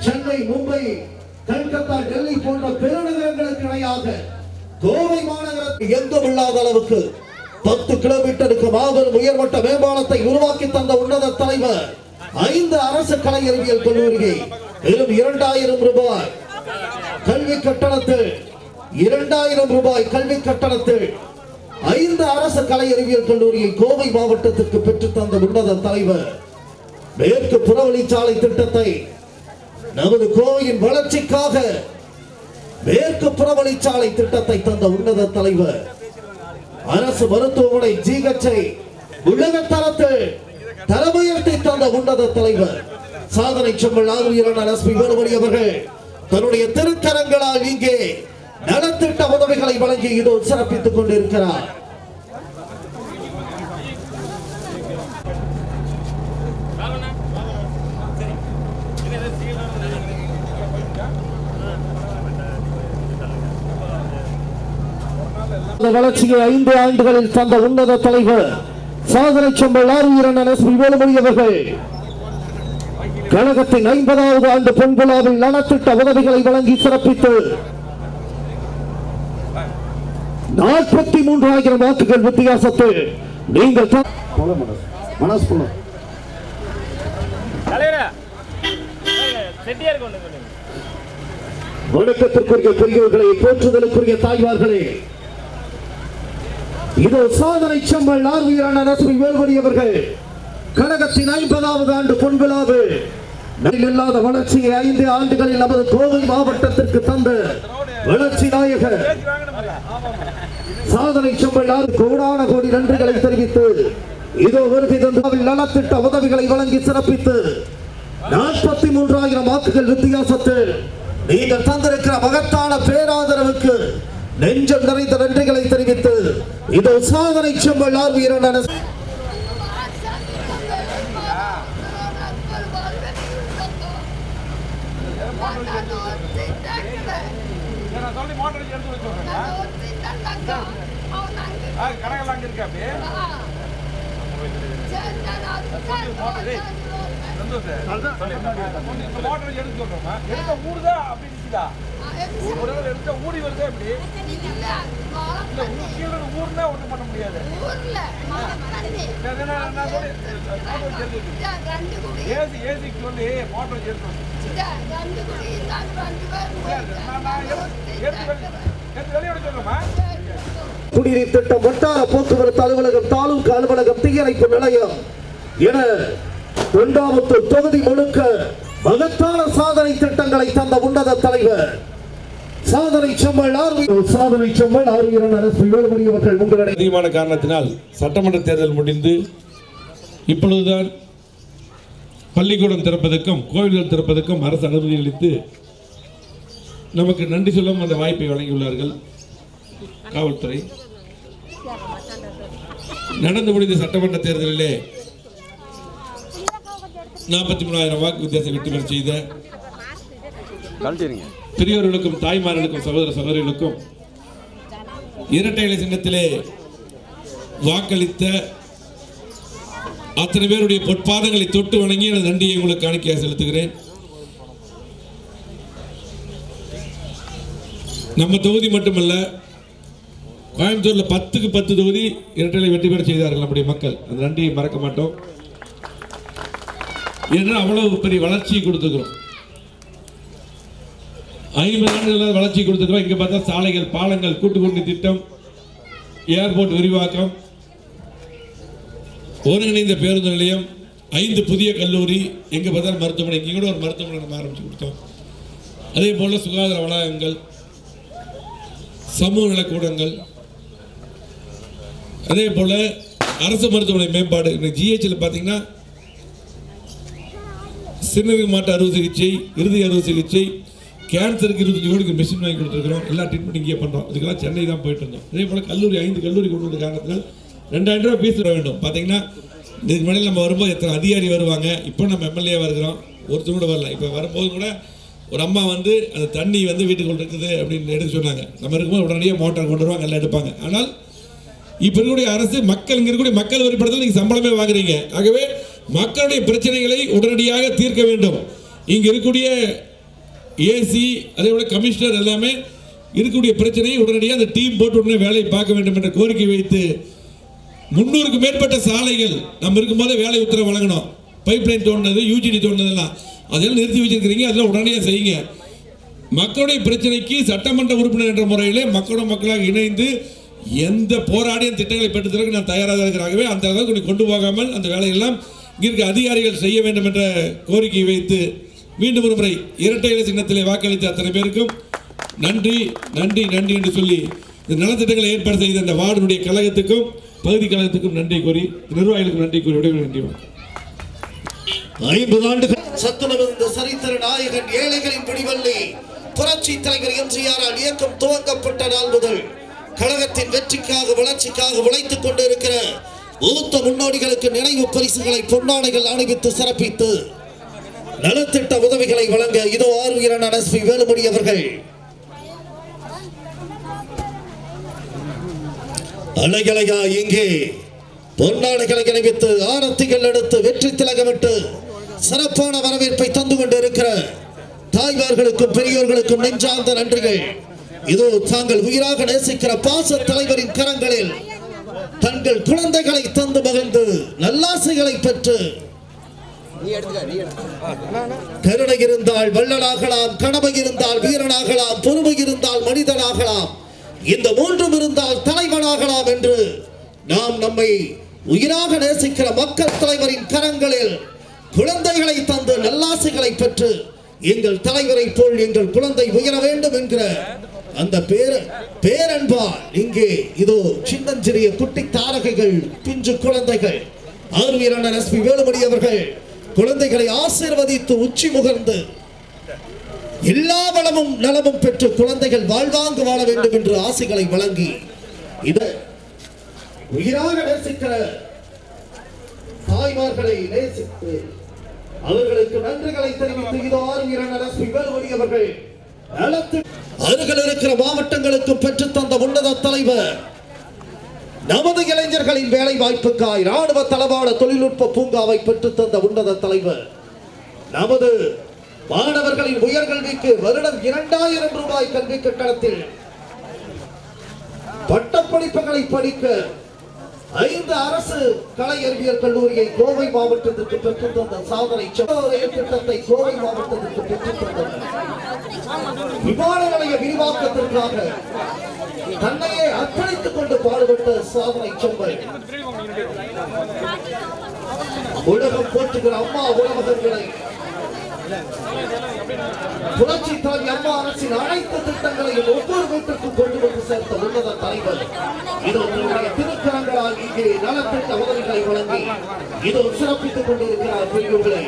A: சென்னை, மும்பை, கல்கத்தா, டெல்லி போன்ற பெருநகரங்களுக்கு இணையாக கோவை மாநகரத்தில் எங்கும் இல்லாத அளவுக்கு 10 கிலோமீட்டருக்கு மாபெரும் உயர்மட்ட மேம்பாலத்தை உருவாக்கி தந்த உன்னத தலைவர் 5 அரசு கலை அறிவியல் கல்லூரியை வெறும் 2000 ரூபாய் கல்வி கட்டணத்தில் 2000 ரூபாய் கல்வி கட்டணத்தில் 5 அரசு கலை அறிவியல் கல்லூரியை கோவை மாவட்டத்திற்கு பெற்று தந்த உன்னத தலைவர் மேற்கு புறவழிச்சாலை திட்டத்தை நமது கோவையின் வளர்ச்சிக்காக மேற்கு புறவழிச்சாலை திட்டத்தை தந்த உன்னத தலைவர் அரசு மருத்துவமனை ஜிஹெச்ஐ உலக தரத்தில் தரமுயர்த்தி தந்த உன்னத தலைவர் சாதனை செம்மல் ஆர்வீரன் எஸ்பி வேலுமணி அவர்கள் தன்னுடைய திருக்கரங்களால் இங்கே நலத்திட்ட உதவிகளை வழங்கி இதோ சிறப்பித்துக் கொண்டிருக்கிறார். வளர்ச்சியை 5 ஆண்டுகளில் தந்த உன்னத தலைவர் சாதனை செம்மல் ஆர்வீரன் எஸ்பி வேலுமணி அவர்கள் கழகத்தின் 50வது ஆண்டு பொன் விழாவில் நலத்திட்ட உதவிகளை வழங்கி சிறப்பித்து 43,000 வாக்குகள் வித்தியாசத்தில் நீங்கள் வணக்கத்திற்குரிய பெரியவர்களை, போற்றுதலுக்குரிய தாய்மார்களே, இதோ சாதனை செம்மல் ஆர்வீரன் எஸ்பி வேலுமணி அவர்கள் கழகத்தின் 50வது ஆண்டு பொன் விழாவில் இல்லாத வளர்ச்சியை 5 ஆண்டுகளில் நமது கோவை மாவட்டத்திற்கு தந்த வளர்ச்சி நாயகர் சாதனை செம்மல் கோடான கோடி நன்றிகளை தெரிவித்து இதோ வருகை தந்து நலத்திட்ட உதவிகளை வழங்கி சிறப்பித்து 43,000 வாக்குகள் வித்தியாசத்தில் நீங்கள் தந்திருக்கிற மகத்தான பேராதரவுக்கு நெஞ்சம் நிறைந்த நன்றிகளை தெரிவித்து இதோ சாதனை செம்மல் ஆர்வீரன்
C: ஊடி வருது எப்படி ஊர்னா ஒண்ணும் பண்ண முடியாது. ஏசிக்கு சொல்லி மோட்டர்
A: குடிநீர் திட்டம், வட்டார போக்குவரத்து அலுவலகம், தாலுகா அலுவலகம், தீயணைப்பு நிலையம் என 2வது தொகுதி முழுக்க மகத்தான சாதனை திட்டங்களை தந்த உன்னத தலைவர் சாதனை செம்மல் ஆர்வீரன் எஸ்பி வேலுமணி அவர்கள் உங்களுடைய
B: அதிகமான காரணத்தினால் சட்டமன்ற தேர்தல் முடிந்து இப்பொழுதுதான் பள்ளிக்கூடம் திறப்பதற்கும் கோவில்கள் திறப்பதற்கும் அரசு அனுமதி அளித்து நமக்கு நன்றி சொல்லும் அந்த வாய்ப்பை வழங்கியுள்ளார்கள் காவல்துறை. நடந்து முடிந்த சட்டமன்ற தேர்தலிலே 43,000 வாக்கு வித்தியாசம் வெற்றி பெற செய்த பெரியவர்களுக்கும் தாய்மார்களுக்கும் சகோதர சகோதரிகளுக்கும் இரட்டை இலை சின்னத்திலே வாக்களித்த அத்தனை பேருடைய பொற்பாதங்களை தொட்டு வணங்கி எனது நன்றியை உங்களுக்கு காணிக்கையாக செலுத்துகிறேன். நம்ம தொகுதி மட்டுமல்ல, கோயம்புத்தூர்ல 10க்கு 10 தொகுதி இரட்டை வெற்றி பெற செய்தார்கள் நம்முடைய மக்கள். அந்த நன்றியை மறக்க மாட்டோம். ஏன்னா அவ்வளவு பெரிய வளர்ச்சியை கொடுத்துக்கிறோம். 50 ஆண்டுகள் வளர்ச்சி கொடுத்துக்கிறோம். இங்க பார்த்தா சாலைகள், பாலங்கள், கூட்டுக்குடி திட்டம், ஏர்போர்ட் விரிவாக்கம், ஒருங்கிணைந்த பேருந்து நிலையம், 5 புதிய கல்லூரி, எங்க பார்த்தாலும் மருத்துவமனை, இங்க கூட ஒரு மருத்துவமனை நம்ம ஆரம்பிச்சு கொடுத்தோம். அதே போல சுகாதார வளாகங்கள், சமூக நலக்கூடங்கள், அதே போல அரசு மருத்துவமனை மேம்பாடு. ஜிஹெச்ல பார்த்தீங்கன்னா சிறுநீரக மாற்று அறுவை சிகிச்சை, இறுதி அறுவை சிகிச்சை, கேன்சருக்கு 25 கோடிக்கு மிஷின் வாங்கி கொடுத்துருக்கிறோம். எல்லா ட்ரீட்மெண்ட் இங்கே பண்ணுறோம். இதுக்கெல்லாம் சென்னை தான் போயிட்டு இருந்தோம். அதே போல் கல்லூரி 5 கல்லூரி கொண்டு வந்த காரணத்தினால் 2000 ரூபா ஃபீஸ் தர வேண்டும். பார்த்தீங்கன்னா இதுக்கு முன்னாடி நம்ம வரும்போது எத்தனை அதிகாரி வருவாங்க, இப்போ நம்ம எம்எல்ஏ வருகிறோம், ஒருத்தர் கூட வரல. இப்போ வரும்போது கூட ஒரு அம்மா வந்து அந்த தண்ணி வந்து வீட்டுக்குள்ள இருக்குது அப்படின்னு எடுத்து சொன்னாங்க. நம்ம இருக்கும்போது உடனடியாக மோட்டார் கொண்டு வருவாங்க, எல்லாம் எடுப்பாங்க. ஆனால் இப்போ இருக்கக்கூடிய அரசு மக்கள் இங்கே இருக்கக்கூடிய மக்கள் வரிப்படத்தில் நீங்கள் சம்பளமே வாங்குறீங்க. ஆகவே மக்களுடைய பிரச்சனைகளை உடனடியாக தீர்க்க வேண்டும். இங்கே இருக்கக்கூடிய ஏசி அதே போல கமிஷனர் எல்லாமே இருக்கக்கூடிய பிரச்சனையை உடனடியாக அந்த டீம் போட்டு உடனே வேலையை பார்க்க வேண்டும் என்ற கோரிக்கை வைத்து 300க்கு மேற்பட்ட சாலைகள் நம்ம இருக்கும்போதே வேலை உத்தரவு வழங்கணும். பைப் லைன் தோண்டினது, யூஜிடி தோண்டினதெல்லாம் அதெல்லாம் நிறுத்தி வச்சிருக்கிறீங்க, அதெல்லாம் உடனடியாக செய்யுங்க. மக்களுடைய பிரச்சனைக்கு சட்டமன்ற உறுப்பினர் என்ற முறையிலே மக்களாக இணைந்து எந்த போராடிய திட்டங்களை பெற்றுத்தரக்கு நான் தயாராக இருக்கிறாகவே அந்த அளவுக்கு கொண்டு போகாமல் அந்த வேலையெல்லாம் இங்கே இருக்க அதிகாரிகள் செய்ய வேண்டும் என்ற கோரிக்கையை வைத்து மீண்டும் ஒரு முறை இரட்டை இலை சின்னத்திலே வாக்களித்த அத்தனை பேருக்கும் நன்றி நன்றி நன்றி என்று சொல்லி இந்த நலத்திட்டங்களை ஏற்பாடு செய்த இந்த வார்டுடைய கழகத்துக்கும் பகுதி கழகத்துக்கும் நன்றி கூறி நிர்வாகிகளுக்கும் நன்றி கூறி விடைபெறுகிறேன். நன்றி.
A: 50 ஆண்டுகள் சத்துணவிருந்த சரித்திர நாயகன் ஏழைகளின் பிடிவள்ளி புரட்சி தலைவர் எம்ஜிஆரால் இயக்கம் துவங்கப்பட்ட நாள் முதல் கழகத்தின் வெற்றிக்காக வளர்ச்சிக்காக உழைத்துக் கொண்டிருக்கிற மூத்த முன்னோடிகளுக்கு நினைவு பரிசுகளை பொன்னாடைகள் அணிவித்து சிறப்பித்து நலத்திட்ட உதவிகளை வழங்க இதோ ஆர்வீரன் எஸ்பி வேலுமணி அவர்கள் அலைகளையா இங்கே பொன்னாடைகளை அணிவித்து ஆரத்திகள் எடுத்து வெற்றி திலகமிட்டு சிறப்பான வரவேற்பை தந்து கொண்டிருக்கிற தாய்மார்களுக்கும் பெரியோர்களுக்கும் நெஞ்சார்ந்த நன்றிகள். இதோ தாங்கள் உயிராக நேசிக்கிற பாச தலைவரின் கரங்களில் தங்கள் குழந்தைகளை தந்து மகிழ்ந்து நல்லாசைகளை பெற்று கருணை இருந்தால் வள்ளலாகலாம், கடமை இருந்தால் வீரனாகலாம், பொறுமை இருந்தால் மனிதனாகலாம், இந்த மூன்றும் இருந்தால் தலைவனாகலாம் என்று நாம் நம்மை உயிராக நேசிக்கிற மக்கள் தலைவரின் கரங்களில் குழந்தைகளை தந்து நல்லாசைகளை பெற்று எங்கள் தலைவரை போல் எங்கள் குழந்தை உயர வேண்டும் என்கிற அந்த பேரன்பால் இங்கே இதோ சின்னஞ்சிறிய குட்டி தாரகைகள், பிஞ்சு குழந்தைகள் ஆர்வீரன் எஸ்பி வேலுமணி அவர்கள் குழந்தைகளை ஆசீர்வதித்து உச்சி முகர்ந்து எல்லா வளமும் நலமும் பெற்று குழந்தைகள் வாழ்வாங்கு வாழ வேண்டும் என்று ஆசைகளை வழங்கி இது உயிராக நேசிக்கிற தாய்மார்களை நேசித்து அவர்களுக்கு நன்றிகளை தெரிவித்து இதோ ஆர்வீரன் எஸ்பி வேலுமணி அவர்கள் அருகில் இருக்கிற மாவட்டங்களுக்கு பெற்று தந்த உன்னத தலைவர் நமது இளைஞர்களின் வேலை வாய்ப்புக்காய் ராணுவ தளவாட தொழில்நுட்ப பூங்காவை பெற்று தந்த உன்னத தலைவர் நமது மாணவர்களின் உயர்கல்விக்கு வருடம் 2000 ரூபாய் கல்வி கட்டணத்தில் பட்டப்படிப்புகளை படிக்க 5 அரசு கலை அறிவியல் கல்லூரியை கோவை மாவட்டத்திற்கு பெற்று தந்த சாதனை திட்டத்தை கோவை மாவட்டத்திற்கு பெற்று தந்தனர். விமான நிலைய விரிவாக்கத்திற்காக தன்னையே அர்ப்பணித்துக் கொண்டு பாடுபட்ட சாதனை செம்பல் உலகம் போற்றுகிற அம்மா உணவகங்களை புரட்சி தலைவி அம்மா அரசின் அனைத்து திட்டங்களையும் ஒவ்வொரு வீட்டுக்கும் கொண்டு வந்து சேர்த்த உன்னத தலைவர் இதோ திருக்கரங்களால் இங்கே நலத்திட்ட உதவிகளை வழங்கி இதோ சிறப்பித்துக் கொண்டிருக்கிறார். பெரியோர்களை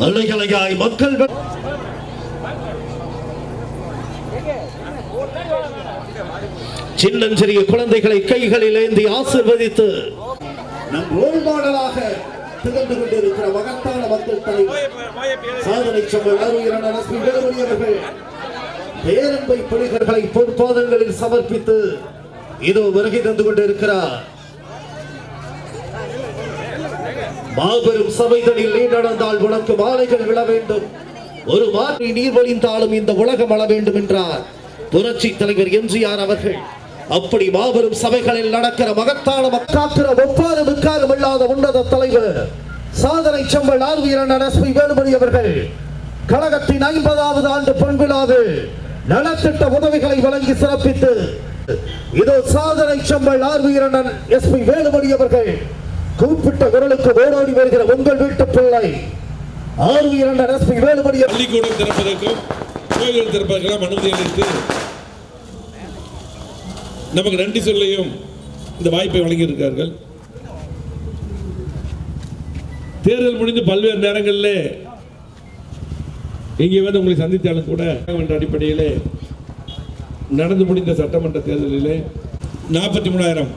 A: அலைகளையாய் மக்கள் சின்னஞ்சிறிய குழந்தைகளை கைகளில் ஏந்தி ஆசீர்வதித்து நம் ரோல் மாடலாக திகழ்ந்து கொண்டிருக்கிற மகத்தான மக்கள் தலைவர் சாதனை செம்பல் ஆர்வீரன் எஸ்பி வேலுமணி அவர்கள் பேரன்பை பணிகளை பொற்பாதங்களில் சமர்ப்பித்து இதோ வருகை தந்து கொண்டிருக்கிறார். மாபெரும் சபைகளில் நீ நடந்தால் உனக்கு மாலைகள் விழ வேண்டும், ஒரு மாற்றி நீர் வழிந்தாலும் இந்த உலகம் அழ வேண்டும் என்றார் புரட்சி தலைவர் எம்ஜிஆர் அவர்கள். அப்படி மாபெரும் சபைகளில் நடக்கிற மகத்தான மக்காக்கிற ஒப்பாறு மிக்காரும் இல்லாத உன்னத தலைவர் சாதனை செம்பல் ஆர்வீரன் எஸ்பி வேலுமணி அவர்கள் கழகத்தின் 50வது ஆண்டு பொன்விழாவில் நலத்திட்ட உதவிகளை வழங்கி சிறப்பித்து இதோ சாதனை செம்பல் ஆர்வீரன் எஸ்பி வேலுமணி அவர்கள் கூப்பிட்ட குரலுக்கு ஓடோடி வருகிற உங்கள் வீட்டு பிள்ளை 6-2 எஸ்பி வேலுமணி.
B: பள்ளிக்கூடம் திறப்பதற்கும் கோயில் திறப்பதற்கெல்லாம் அனுமதி அளித்து நமக்கு நன்றி சொல்லியும் இந்த வாய்ப்பை வழங்கியிருக்கிறார்கள். தேர்தல் முடிந்து பல்வேறு நேரங்களில் இங்கே வந்து உங்களை சந்தித்தாலும் கூட என்ற அடிப்படையிலே நடந்து முடிந்த சட்டமன்ற தேர்தலிலே 43,000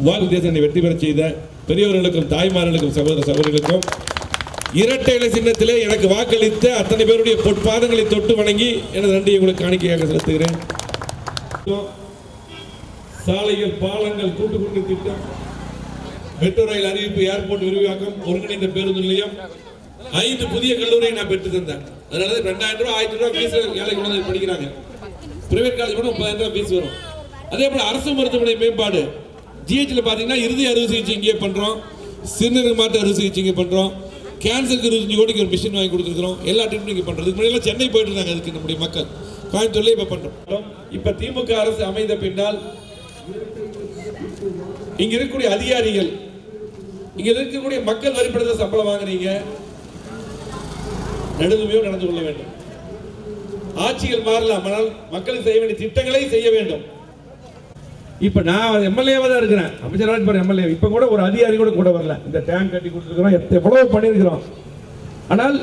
B: வாக்கு தேசனை வெற்றி பெற செய்த பெரியவர்களுக்கும் தாய்மார்களுக்கும் சகோதர சகோதரிகளுக்கும் இரட்டை இலை சின்னத்திலே எனக்கு வாக்களித்த அத்தனை பேருடைய பொற்பாதங்களை தொட்டு வணங்கி எனது நன்றியை உங்களுக்கு காணிக்கையாக செலுத்துகிறேன். சாலைகள், பாலங்கள், கூட்டுக்குடி திட்டம், மெட்ரோ ரயில் அறிவிப்பு, ஏர்போர்ட் விரிவாக்கம், ஒருங்கிணைந்த பேருந்து நிலையம், 5 புதிய கல்லூரியை நான் பெற்று தந்தேன். அதனால 2,000 ரூபாய் 1,000 ரூபாய் ஃபீஸ் ஏழை குழந்தைகள் படிக்கிறாங்க. பிரைவேட் காலேஜ் கூட 30,000 ரூபாய் ஃபீஸ் வரும். அதே போல அரசு மருத்துவமனை மேம்பாடு, ஜிஹெச்ல பாத்தீங்கன்னா இறுதி அறுவை சிகிச்சை இங்கே பண்றோம், சிறுநீரக மாற்று அறுவை சிகிச்சை இங்கே பண்றோம், கேன்சருக்கு 25 கோடிக்கு ஒரு மிஷின் வாங்கி கொடுத்துருக்கோம். எல்லா ட்ரீட்மெண்ட் இங்கே பண்றோம். இதுக்கு முன்னாடி சென்னை போயிட்டு இருந்தாங்க. அதுக்கு நம்முடைய மக்கள் கோயம்புத்தூர்ல இப்ப பண்றோம். இப்ப திமுக அரசு அமைந்த பின்னால் இங்க இருக்கக்கூடிய அதிகாரிகள், இங்க இருக்கக்கூடிய மக்கள் வரிப்படத்தை சம்பளம் வாங்குறீங்க, நடுமையோ நடந்து கொள்ள வேண்டும். ஆட்சிகள் மாறலாம், ஆனால் மக்களுக்கு செய்ய வேண்டிய திட்டங்களை செய்ய வேண்டும். இப்ப நான் எம்எல்ஏவா தான் இருக்கிறேன், அமைச்சராக எம்எல்ஏ. இப்ப கூட ஒரு அதிகாரி கூட வரல. இந்த டேங்க் கட்டி கொடுத்துருக்கிறோம், எவ்வளவு பண்ணிருக்கிறோம். ஆனால்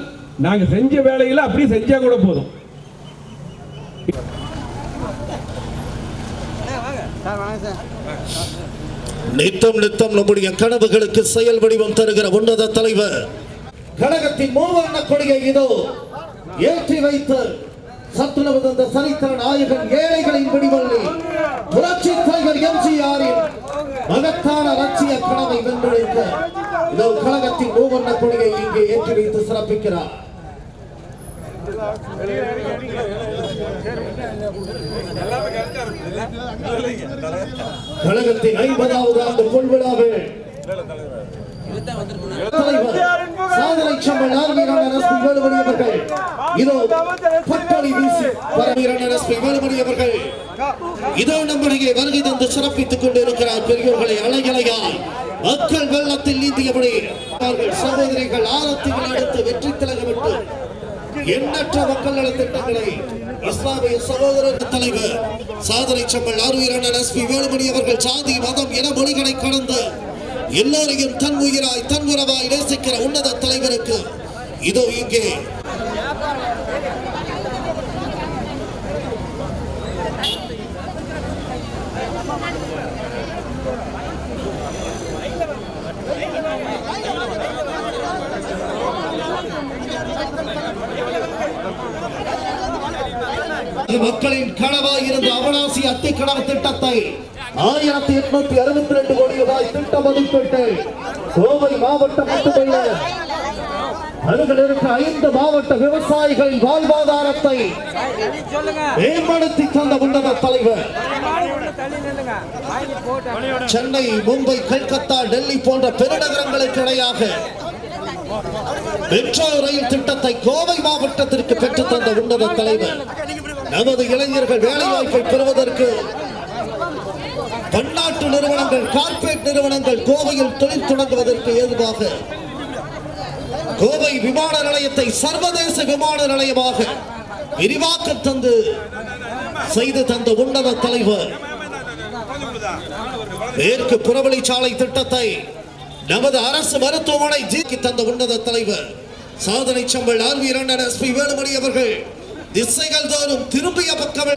B: நாங்க செஞ்ச வேலையில அப்படி செஞ்சா கூட போதும்.
A: நித்தம் நித்தம் நம்முடைய கனவுகளுக்கு செயல் வடிவம் தருகிற உன்னத தலைவர், கழகத்தின் மூவர்ண கொடியை இதோ ஏற்றி வைத்து சத்துணவு தந்த சரித்திர நாயகன், ஏழைகளின் விடிவள்ளி, புரட்சி தலைவர் எம்ஜிஆரின் மகத்தான லட்சிய கனவை வென்றெடுக்க இதோ கழகத்தின் மூவர்ண கொடியை இங்கே ஏற்றி வைத்து சிறப்பிக்கிறார். கழகத்தின் 50வது ஆண்டு பொன்விழாவில் சாதனை சம்பல் வேலுமணி அவர்கள் இதோ பட்டாளி வீசி வேலுமணி அவர்கள் இதோ நம்முடைய வருகை தந்து சிறப்பித்துக் கொண்டிருக்கிறார். பெரியோர்களை அலைகளையாய் மக்கள் வெள்ளத்தில் நீந்தியபடி சகோதரிகள் ஆரத்திகள் அடுத்து வெற்றி திலகமிட்டு எண்ணற்ற மக்கள் நல திட்டங்களை இஸ்லாமிய சகோதர தலைவர் சாதனை சம்பல் எஸ்பி வேலுமணி அவர்கள் சாதி, மதம், இன, மொழிகளை கடந்து எல்லோரையும் தன் உயிராய் தன் உறவாய் நேசிக்கிற உன்னத தலைவருக்கு இதோ இங்கே மக்களின் கனவாய் இருந்த அவனாசி அத்திக்கடவு திட்டத்தை 1862 கோடி ரூபாய் திட்ட மதிப்பீட்டு கோவை மாவட்டம் மட்டுமல்ல அருகில் இருக்கிற 5 மாவட்ட விவசாயிகளின் வாழ்வாதாரத்தை மேம்படுத்தி தந்த உன்னத தலைவர். சென்னை, மும்பை, கல்கத்தா, டெல்லி போன்ற பெருநகரங்களுக்கு இடையாக மெட்ரோ ரயில் திட்டத்தை கோவை மாவட்டத்திற்கு பெற்று தந்த உன்னத தலைவர். நமது இளைஞர்கள் வேலை வாய்ப்பை பெறுவதற்கு பன்னாட்டு நிறுவனங்கள், கார்ப்பரேட் நிறுவனங்கள் கோவையில் தொழில் தொடங்குவதற்கு ஏதுவாக கோவை விமான நிலையத்தை சர்வதேச விமான நிலையமாக விரிவாக்க தந்து செய்து தந்த உன்னத தலைவர். மேற்கு புறவழிச்சாலை திட்டத்தை நமது அரசு மருத்துவமனை ஜீக்கி தந்த உன்னத தலைவர் சாதனை சம்பல் எஸ்பி வேலுமணி அவர்கள் திசைகள் தோறும் திரும்பிய பக்கம்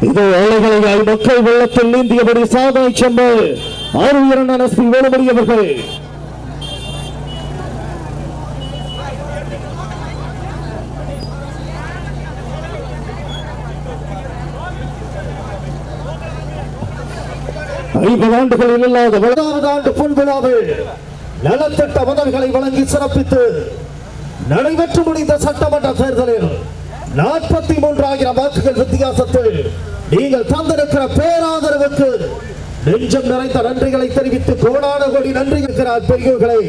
A: இது ஏழைகளை மக்கள் வெள்ளத்தில் நீந்தியபடி சாதனை சம்பல் எஸ்பி வேலுமணி அவர்கள் ஆண்டுகளில் இல்லாத 10வது ஆண்டு பொன்விழாவில் நலத்திட்ட உதவிகளை வழங்கி சிறப்பித்து நடைபெற்று முடிந்த சட்டமன்ற தேர்தலில் 43,000 வாக்குகள் வித்தியாசத்தில் நீங்கள் தந்திருக்கிற பேராதரவுக்கு நெஞ்சம் நிறைந்த நன்றிகளை தெரிவித்து கோடான கோடி நன்றி இருக்கிறார். பெரியோர்களை,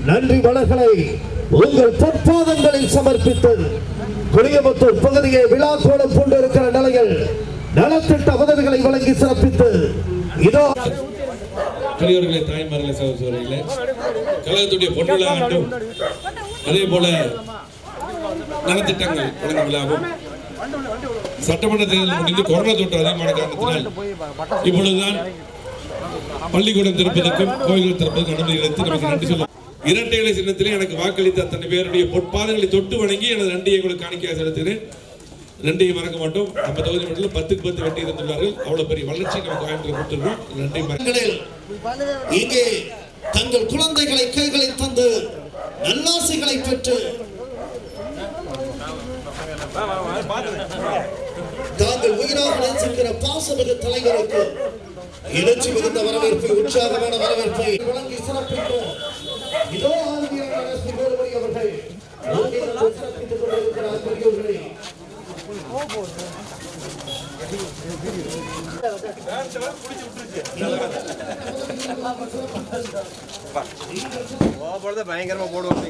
A: நன்றி மலர்களை உங்கள் பொற்பாதங்களில் சமர்ப்பித்து குடியமுத்தூர் பகுதியை விழா கோலம் கொண்டிருக்கிற நிலையில் நலத்திட்ட உதவிகளை வழங்கி சிறப்பித்து இதோ
B: பெரியவர்களே, தாய்மார்களே, சகோதரர்களே, கழகத்துடைய பொன்விழா ஆண்டும் அதே போல நலத்திட்டங்கள் வழங்கும் விழாவும் சட்டமன்ற தேர்தல் முடிந்து கொரோனா தொற்று அதிகமான காரணத்தினால் இப்பொழுதுதான் பள்ளிக்கூடம் திறப்பதற்கும் கோயில்கள் திறப்பதற்கும் அனுமதி அளித்து நமக்கு நன்றி சொல்ல இரட்டை இலை சின்னத்திலே எனக்கு வாக்களித்த அத்தனை பேருடைய பொற்பாதங்களை தொட்டு வணங்கி எனது நன்றியை உங்களுக்கு காணிக்கையாக செலுத்துகிறேன். நன்றியை மறக்க மாட்டோம். நம்ம தொகுதி மட்டும் 10க்கு 10 வெற்றி தந்துள்ளார்கள். அவ்வளவு பெரிய வளர்ச்சி நமக்கு கோயம்புத்தூர் கொடுத்திருக்கோம். நன்றி.
A: இங்கே தங்கள் குழந்தைகளை கைகளில் தந்து நல்லாசைகளை பெற்று தாங்கள் உயிராக நேசிக்கிற பாசமிகு தலைவருக்கு எழுச்சி மிகுந்த வரவேற்பை, உற்சாகமான வரவேற்பை வழங்கி சிறப்பிக்கும் இதோ அவர்கள் சிறப்பித்துக் கொண்டிருக்கிறார். பெரியோர்களே,
C: பயங்கரமா போடுவாங்க.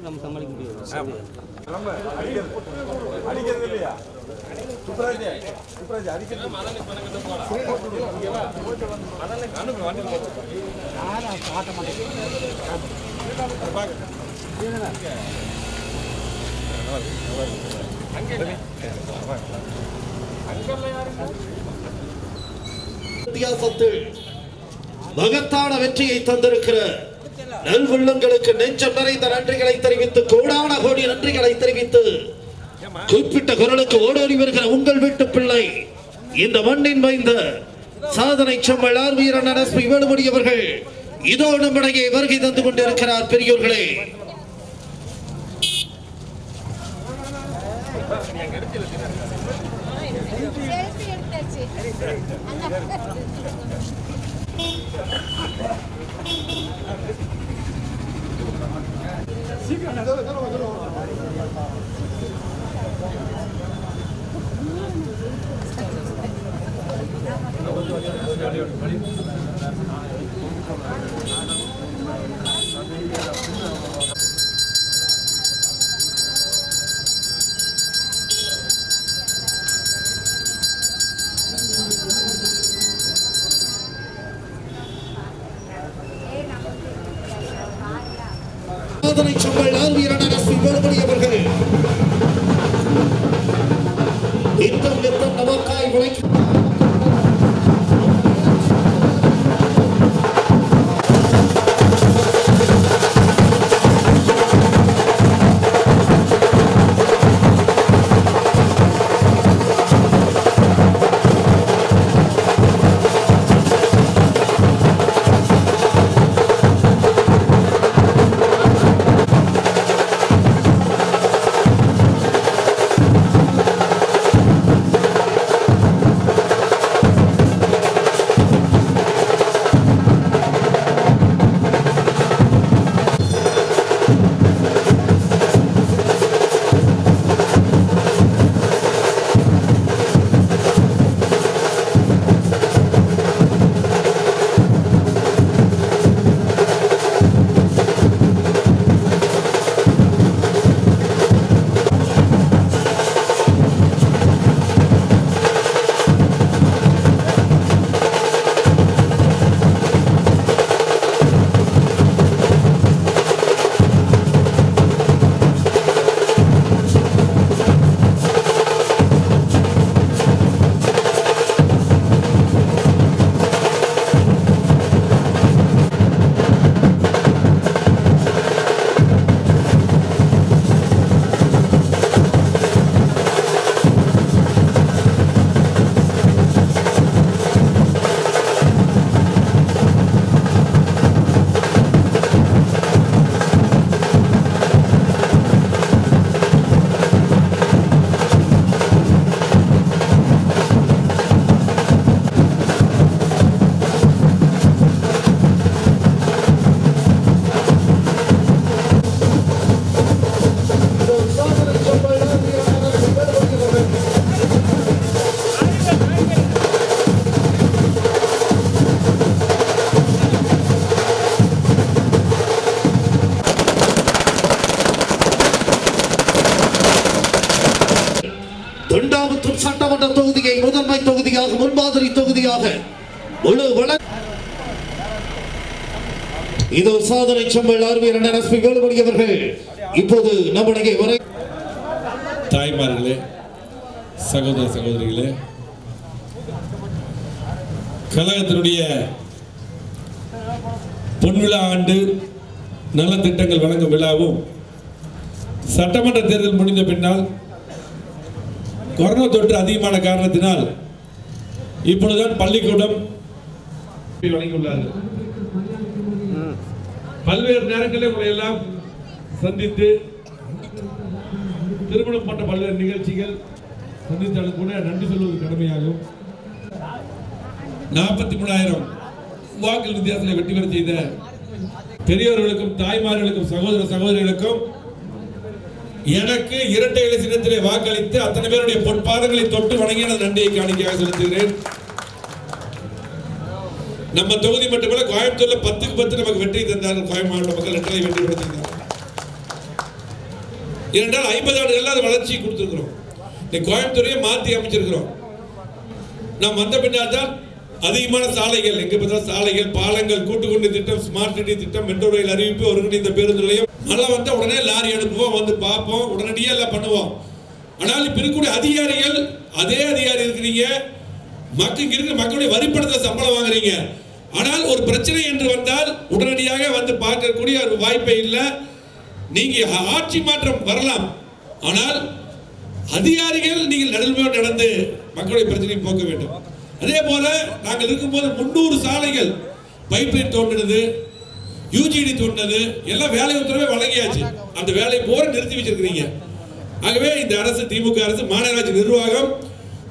D: நம்ம சமாளிக்க முடியும்.
A: வித்தியாசத்தில் மகத்தான வெற்றியை தந்திருக்கிற நல்வெள்ளங்களுக்கு நெஞ்சம் நிறைந்த நன்றிகளை தெரிவித்து கோடான கோடி நன்றிகளை தெரிவித்து குறிப்பிட்ட குரலுக்கு ஓடோடி வருகிற உங்கள் வீட்டு பிள்ளை இந்த மண்ணின் வைந்த சாதனை செம்மலார் வீரன் எஸ்.பி. வேலுமணி அவர்கள் இதோ நம்முடைய வருகை தந்து கொண்டிருக்கிறார். பெரியோர்களே, சாதனை செம்மலார் வீரன் சமயத்தில் நமக்காய் உழைக்கும் தொண்டாமுத்தூர் சட்டமன்ற தொகுதியை முதன்மை தொகுதியாக முன்மாதிரி தொகுதியாக முழு வள இது சாதனை செம்மல் ஆர்வீர் அண்ணன் எஸ்பி வேலுமணி அவர்கள் இப்போது நம்முடைய வரை
B: தாய்மார்களே, சகோதர சகோதரிகளே, கழகத்தினுடைய பொன்விழா ஆண்டு நலத்திட்டங்கள் வழங்கும் விழாவும் சட்டமன்ற தேர்தல் முடிந்த பின்னால் கொரோனா தொற்று அதிகமான காரணத்தினால் இப்பொழுதுதான் பள்ளிக்கூடம் வழங்கியுள்ளார்கள். பல்வேறு நேரங்களில் உங்களை எல்லாம் சந்தித்து திருமணம் போன்ற பல்வேறு நிகழ்ச்சிகள் சந்தித்தாலும் கூட நன்றி சொல்வது கடமையாகும். 43,000 வாக்குகள் வித்தியாசத்தில் வெற்றி பெற செய்த பெரியவர்களுக்கும் தாய்மார்களுக்கும் சகோதர சகோதரிகளுக்கும் எனக்கு இரட்டை இலை சின்னத்திலே வாக்களித்து அத்தனை பேருடைய பொற்பாதங்களை தொட்டு வணங்கிய நன்றியை காணிக்கையாக செலுத்துகிறேன். நம்ம தொகுதி மட்டுமல்ல, கோயம்புத்தூர்ல 10க்கு 10 நமக்கு வெற்றி தந்தார்கள். கோயம்புத்தூர் மாவட்ட மக்கள் இரட்டை வெற்றி பெற்றிருந்தார்கள். ஏனென்றால் 50 ஆண்டுகள் அது வளர்ச்சி கொடுத்திருக்கிறோம். கோயம்புத்தூரையே மாற்றி அமைச்சிருக்கிறோம். நாம் வந்த பின்னால் தான் அதிகமான சாலைகள், எங்க பார்த்தாலும் சாலைகள், பாலங்கள், கூட்டுக்குடி திட்டம், ஸ்மார்ட் சிட்டி திட்டம், மெட்ரோ ரயில் அறிவிப்பு, ஒருங்கிணைந்த பேருந்து நிலையம், மழை வந்தா உடனே லாரி அனுப்புவோம், வந்து பார்ப்போம், உடனடியாக எல்லாம் பண்ணுவோம். ஆனால் இப்ப இருக்கக்கூடிய அதிகாரிகள், அதே அதிகாரி இருக்கிறீங்க, மக்களுடைய வரிப்பணத்தை சம்பளம் வாங்குறீங்க. ஆனால் ஒரு பிரச்சனை என்று வந்தால் உடனடியாக வந்து பார்க்கக்கூடிய ஒரு வாய்ப்பே இல்லை. நீங்க ஆட்சி மாற்றம் வரலாம், ஆனால் அதிகாரிகள் நீங்கள் நடுமையோடு நடந்து மக்களுடைய பிரச்சனையை போக்க வேண்டும். அதே போல நாங்கள் இருக்கும்போது 300 சாலைகள் பைப்லைன் தோண்டினது, யூஜிடி தோண்டினது எல்லாம் வேலை உத்தரவே வழங்கியாச்சு. அந்த வேலையை போற நிறுத்தி வச்சிருக்கிறீங்க. ஆகவே இந்த அரசு, திமுக அரசு, மாநகராட்சி நிர்வாகம்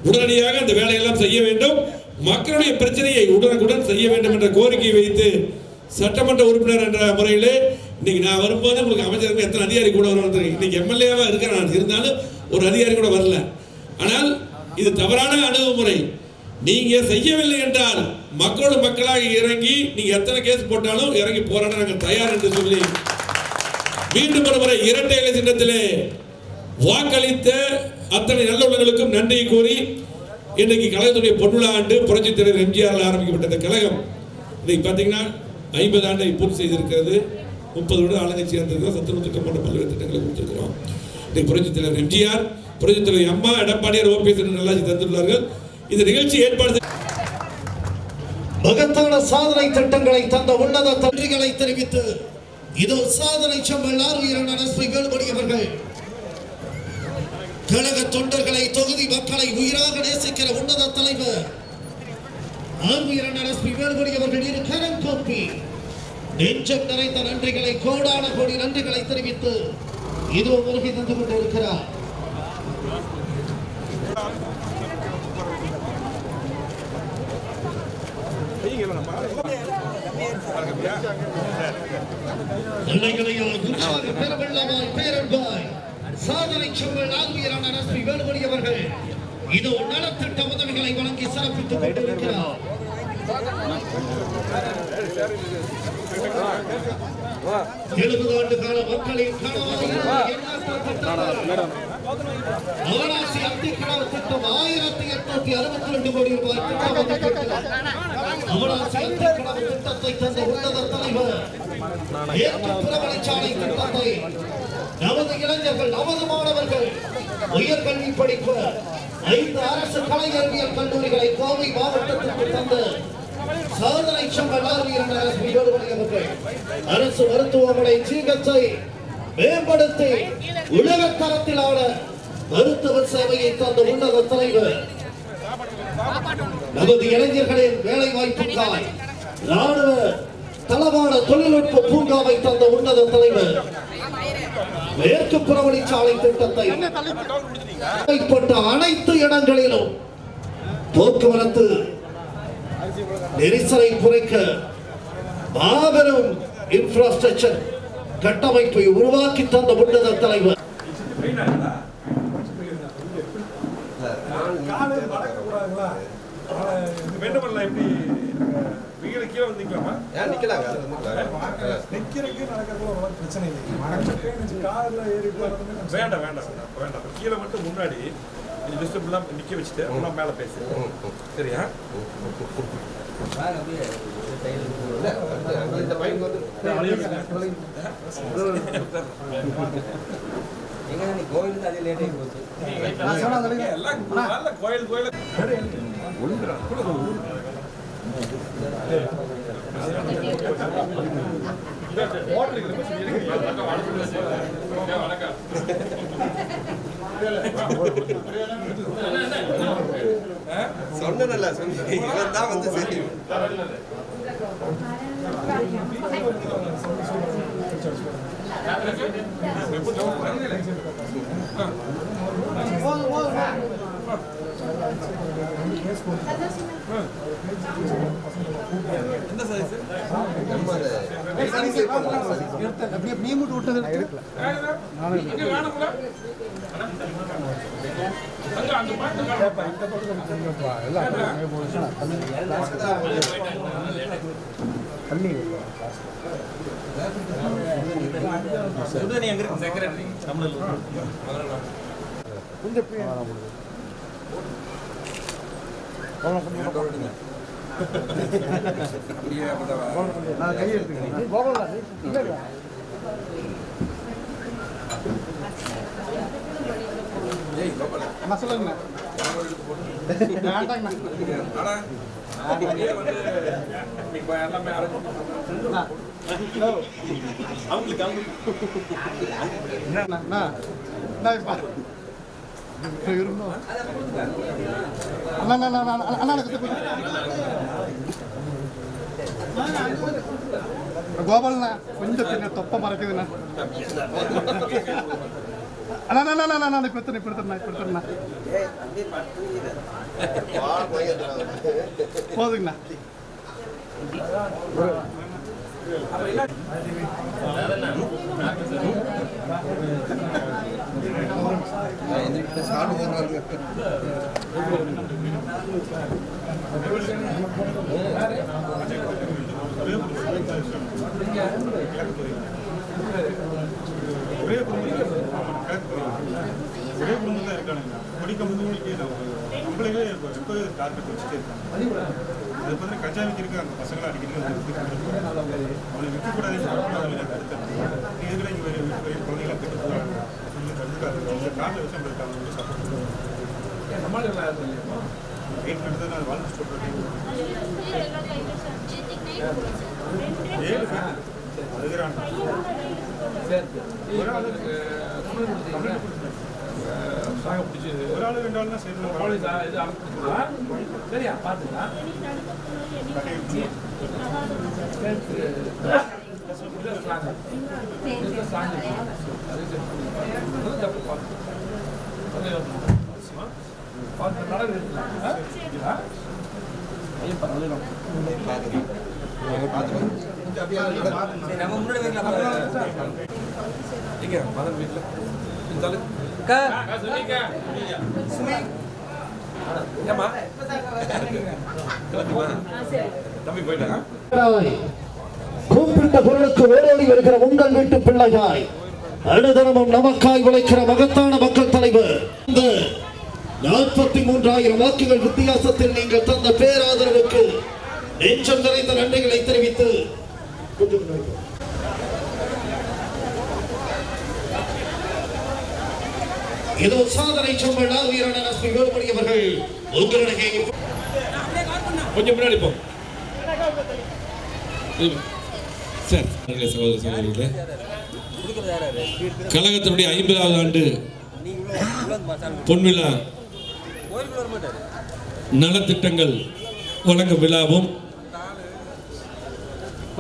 B: உடனடியாக அந்த வேலையெல்லாம் செய்ய வேண்டும். மக்களுடைய பிரச்சனையை உடனுக்குடன் செய்ய வேண்டும் என்ற கோரிக்கையை வைத்து சட்டமன்ற உறுப்பினர் என்ற முறையிலே இன்னைக்கு நான் வரும்போது உங்களுக்கு அமைச்சருக்கு எத்தனை அதிகாரி கூட வருவாங்க. இன்னைக்கு எம்எல்ஏவா இருக்கிறேன், இருந்தாலும் ஒரு அதிகாரி கூட வரல. ஆனால் இது தவறான அணுகுமுறை. நீங்க செய்யவில்லை என்றால் மக்களோடு மக்களாக இறங்கி நீங்க எத்தனை கேஸ் போட்டாலும் இறங்கி போராட நாங்கள் தயார் என்று சொல்லி மீண்டும் ஒரு முறை இரட்டை இலை சின்னத்திலே வாக்களித்த அத்தனை நல்லுள்ளங்களுக்கும் நன்றி கூறி இன்றைக்கு கழகத்துடைய பொன்விழா ஆண்டு புரட்சித் தலைவர் எம்ஜிஆர் ஆரம்பிக்கப்பட்ட கழகம் இன்னைக்கு பார்த்தீங்கன்னா 50 ஆண்டை பூர்த்தி செய்திருக்கிறது. 30 வருடம் ஆளுங்கட்சியாக இருந்திருக்கிறோம். சத்துணவு திட்டம் போன்ற பல்வேறு திட்டங்களை கொடுத்திருக்கிறோம். இன்னைக்கு புரட்சித் தலைவர் எம்ஜிஆர் புரட்சி தலைவர் அம்மா எடப்பாடியார் ஓபிஎஸ் நல்லாட்சி தந்துள்ளார்கள். இந்த நிகழ்ச்சி ஏற்பாடு
A: மகத்தான சாதனை திட்டங்களை தந்த உன்னத நன்றிகளை தெரிவித்து இதோ சாதனை செம்மல் ஆர்வீரன் எஸ்பி வேலுமணி அவர்கள் கழக தொண்டர்களை தொகுதி மக்களை உயிராக நேசிக்கிற உன்னத தலைவர் ஆர்வீரன் எஸ்பி வேலுமணி அவர்கள் இரு கரம் கோப்பி நெஞ்சம் நிறைந்த நன்றிகளை கோடான கோடி நன்றிகளை தெரிவித்து இதோ வருகை தந்து கொண்டிருக்கிறார். சாதனை செம்மல் ஆர்வீரன் எஸ்பி வேலுமணி அவர்கள் இதோ நலத்திட்ட உதவிகளை வழங்கி சிறப்பித்துக் கொண்டிருக்கிறார். 70 ஆண்டு கால மக்களின் அவராசி அத்திக்கடவு திட்டம் 1862 கோடி ரூபாய் அவராசி அத்திக்கடவு திட்டத்தை தந்த உன்னத தலைவர் புறவழிச்சாலை திட்டத்தை நமது இளைஞர்கள் நமது மாணவர்கள் உயர்கல்வி படிக்க 5 அரசு கலை அறிவியல் கல்லூரிகளை கோவை மாவட்டத்திற்கு தந்த சாதனை செம்மல் ஆர்வீரன் எஸ்பி வேலுமணி அவர்கள் அரசு மருத்துவமனை சிகிச்சை மேம்படுத்தி உலக தரத்திலான மருத்துவ சேவையை தந்த உன்னத தலைவர் நமது இளைஞர்களின் வேலை வாய்ப்புக்காய் ராணுவ தளவாட தொழில்நுட்ப பூங்காவை தந்த உன்னத தலைவர் மேற்கு புறவழிச்சாலை திட்டத்தை அனைத்து இடங்களிலும் போக்குவரத்து நெரிசலை குறைக்க மாபெரும் இன்ஃப்ராஸ்ட்ரக்சர் கட்டமைப்பை உருவாக்கி தந்த உன்னத தலைவர்
C: கீழே மட்டும் முன்னாடி நிக்க வச்சுட்டு மேல பேசு சரியா? கோயில் கோயில்
E: சொன்னல சொல்லி இவன் தான் வந்து சரி
C: என்ன சைஸ்
E: அப்படியே மீ மூட்டு விட்டது தண்ணி கொஞ்சம் கை எடுத்துக்கிறேன் சொல்லுங்க கோபால்ண்ணா கொஞ்சம் பின்ன தொப்ப மறக்குதுண்ணா அண்ணா இப்ப போதுங்கண்ணா
F: கஜா வைக்கிறதுக்கு அந்த பசங்களை அடிக்கடி அவங்களை விற்கக்கூடாதுன்னு குழந்தைகளை இருக்காரு அவங்க காலில் விஷம் இருக்காங்க உங்களுக்கு சப்போர்ட் வெயிட் பண்ணிட்டு நான் வாழ்ந்து சொல்கிறேன் 7 பேர் அதுகிறான் ஒரு ஆள் 2 ஆள் தான்
C: சரியா பார்த்துக்கலாம்
D: நம்ம முன்னாடி வைக்கலாம்
C: மதன் வீட்டில் தம்பி போயிட்டாங்க
A: கூப்பிட்ட குரலுக்கு ஓடோடி வருகிற உங்கள் வீட்டு பிள்ளையாய் அனுதினமும் நமக்காய் உழைக்கிற மகத்தான மக்கள் தலைவர். இந்த 43,000 வாக்குகள் வித்தியாசத்தில் நீங்கள் தந்த பேராதரவுக்கு நெஞ்சம் நிறைந்த நன்றிகளை தெரிவித்து இதோ சாதனை சொன்ன வீரன் எஸ்பி வேலுமணி அவர்கள் உங்களிடையே
B: கொஞ்சம் முன்னாடி போ சார். சகோதர சகோதரிகளே, கழகத்தினுடைய 50வது ஆண்டு பொன்விழா நலத்திட்டங்கள் வழங்கும் விழாவும்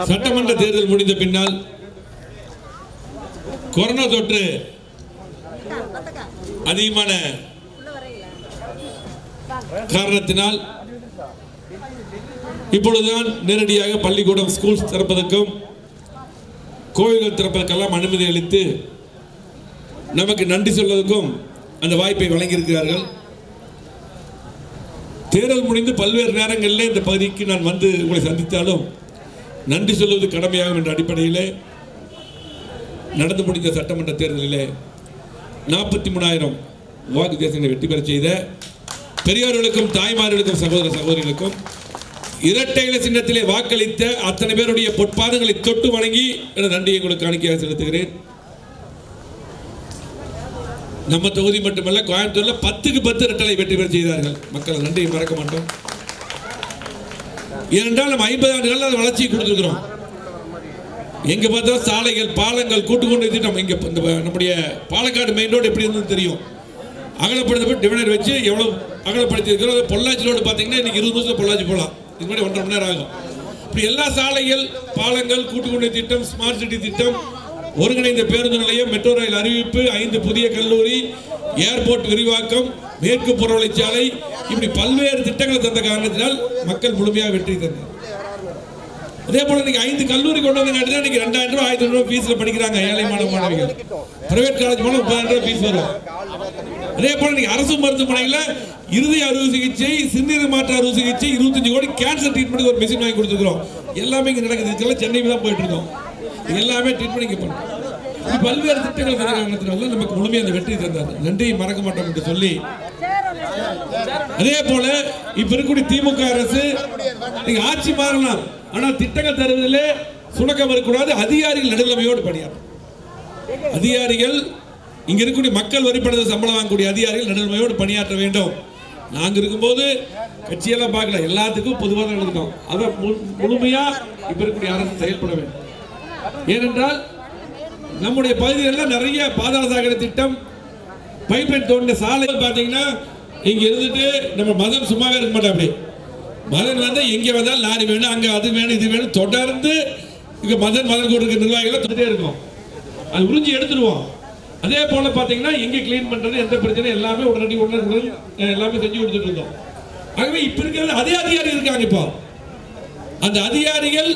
B: சட்டமன்ற தேர்தல் முடிந்த பின்னால் கொரோனா தொற்று அதிகமான காரணத்தினால் இப்பொழுதுதான் நேரடியாக பள்ளிக்கூடம் ஸ்கூல்ஸ் திறப்பதற்கும் கோயில்கள் திறப்பதற்கெல்லாம் அனுமதி அளித்து நமக்கு நன்றி சொல்வதற்கும் அந்த வாய்ப்பை வழங்கியிருக்கிறார்கள். தேர்தல் முடிந்து பல்வேறு நேரங்களில் இந்த பகுதிக்கு நான் வந்து உங்களை சந்தித்தாலும் நன்றி சொல்வது கடமையாகும் என்ற அடிப்படையில் நடந்து முடிந்த சட்டமன்ற தேர்தலில் 43,000 வாக்கு தேசங்களை வெற்றி பெற செய்த பெரியோர்களுக்கும் தாய்மார்களுக்கும் சகோதர சகோதரிகளுக்கும் இரட்டை இலை சின்னத்திலே வாக்களித்த அத்தனை பேருடைய பொற்பாதங்களை தொட்டு வணங்கி என நன்றியை உங்களுக்கு காணிக்கையாக செலுத்துகிறேன். நம்ம தொகுதி மட்டுமல்ல, கோயம்புத்தூர்ல 10க்கு 10 இரட்டை வெற்றி பெற செய்தார்கள். மக்கள் நன்றியை மறக்க மாட்டோம். ஏனென்றால் நம்ம 50 ஆண்டுகள் அதை வளர்ச்சியை கொடுத்துருக்கிறோம். எங்க பார்த்தா சாலைகள், பாலங்கள், கூட்டுக்கொண்டு திட்டம். இங்க நம்முடைய பாலக்காடு மெயின் ரோடு எப்படி இருந்தது தெரியும். அகலப்படுத்த டிவைடர் வச்சு எவ்வளவு அகலப்படுத்தி இருக்கிறோம். பொள்ளாச்சி ரோடு பார்த்தீங்கன்னா இன்னைக்கு 20 நிமிஷம் பொள்ளாச்சி போகலாம். இது மாதிரி 1.5 மணி நேரம் ஆகும். இப்படி எல்லா சாலைகள், பாலங்கள், கூட்டுக்கொண்டு திட்டம், ஸ்மார்ட் சிட்டி திட்டம், ஒருங்கிணைந்த பேருந்து நிலையம், மெட்ரோ ரயில் அறிவிப்பு, 5 புதிய கல்லூரி, ஏர்போர்ட் விரிவாக்கம், மேற்கு புறவழிச்சாலை, இப்படி பல்வேறு திட்டங்களை தந்த காரணத்தினால் மக்கள் முழுமையாக வெற்றி தந்தார். அதே போல இன்னைக்கு 5 கல்லூரி கொண்டு வந்து இன்னைக்கு 2,000 ரூபாய் 1,000 ரூபாய் ஃபீஸ்ல படிக்கிறாங்க ஏழை மாணவ மாணவிகள். பிரைவேட் காலேஜ் போல 30,000 ரூபாய் ஃபீஸ் வரும். அதே போல இன்னைக்கு அரசு மருத்துவமனையில இருதய அறுவை சிகிச்சை, சிறுநீர் மாற்று அறுவை சிகிச்சை, 25 கோடி கேன்சர் ட்ரீட்மெண்ட் ஒரு மெஷின் வாங்கி கொடுத்துருக்கோம். எல்லாமே இங்க நடக்குது. இதுக்கெல்லாம் சென்னைக்கு தான் போயிட்டு இருக்கோம். இது எல்லாமே ட்ரீட்மெண்ட் இங்க பண்ணுறோம். இது பல்வேறு திட்டங்கள் தந்த காரணத்தினால நமக்கு முழுமையாக அந்த வெற்றி தந்தார். நன்றி மறக்க மாட்டோம் என்று சொல்லி, அதே போல இப்ப இருக்கக்கூடிய திமுக அரசு நீங்க ஆட்சி மாறலாம், ஆனால் திட்டங்கள் தருவதிலே சுணக்கம் இருக்கக்கூடாது. அதிகாரிகள் நடுநிலைமையோடு பணியாற்றும். அதிகாரிகள் இங்க இருக்கக்கூடிய மக்கள் வரிப்பணத்தை சம்பளம் வாங்கக்கூடிய அதிகாரிகள் நடுநிலைமையோடு பணியாற்ற வேண்டும். நாங்க இருக்கும்போது கட்சியெல்லாம் பார்க்கல, எல்லாத்துக்கும் பொதுவாக தான் இருக்கோம். அதை முழுமையா இப்ப இருக்கக்கூடிய அரசு செயல்பட வேண்டும். ஏனென்றால் நம்முடைய பகுதிகளில் நிறைய பாதாள சாக்கடை திட்டம், பைப்லைன் தோண்டின சாலை பார்த்தீங்கன்னா இங்க இருந்துட்டு நம்ம மதம் சும்மாவே இருக்க மாட்டோம். அப்படி மதன் வந்து எங்கே வந்தாலும் லாரி வேணும், அங்கே அது வேணும், இது வேணும், தொடர்ந்து இங்கே மதன் கூட இருக்க நிர்வாகிகள் தொட்டே இருக்கும். அது உறிஞ்சி எடுத்துருவோம். அதே போல பார்த்தீங்கன்னா எங்கே கிளீன் பண்ணுறது, எந்த பிரச்சனை எல்லாமே உடனடி எல்லாமே செஞ்சு கொடுத்துட்டு இருந்தோம். ஆகவே இப்போ இருக்கிறது அதே அதிகாரி இருக்காங்க. இப்போ அந்த அதிகாரிகள்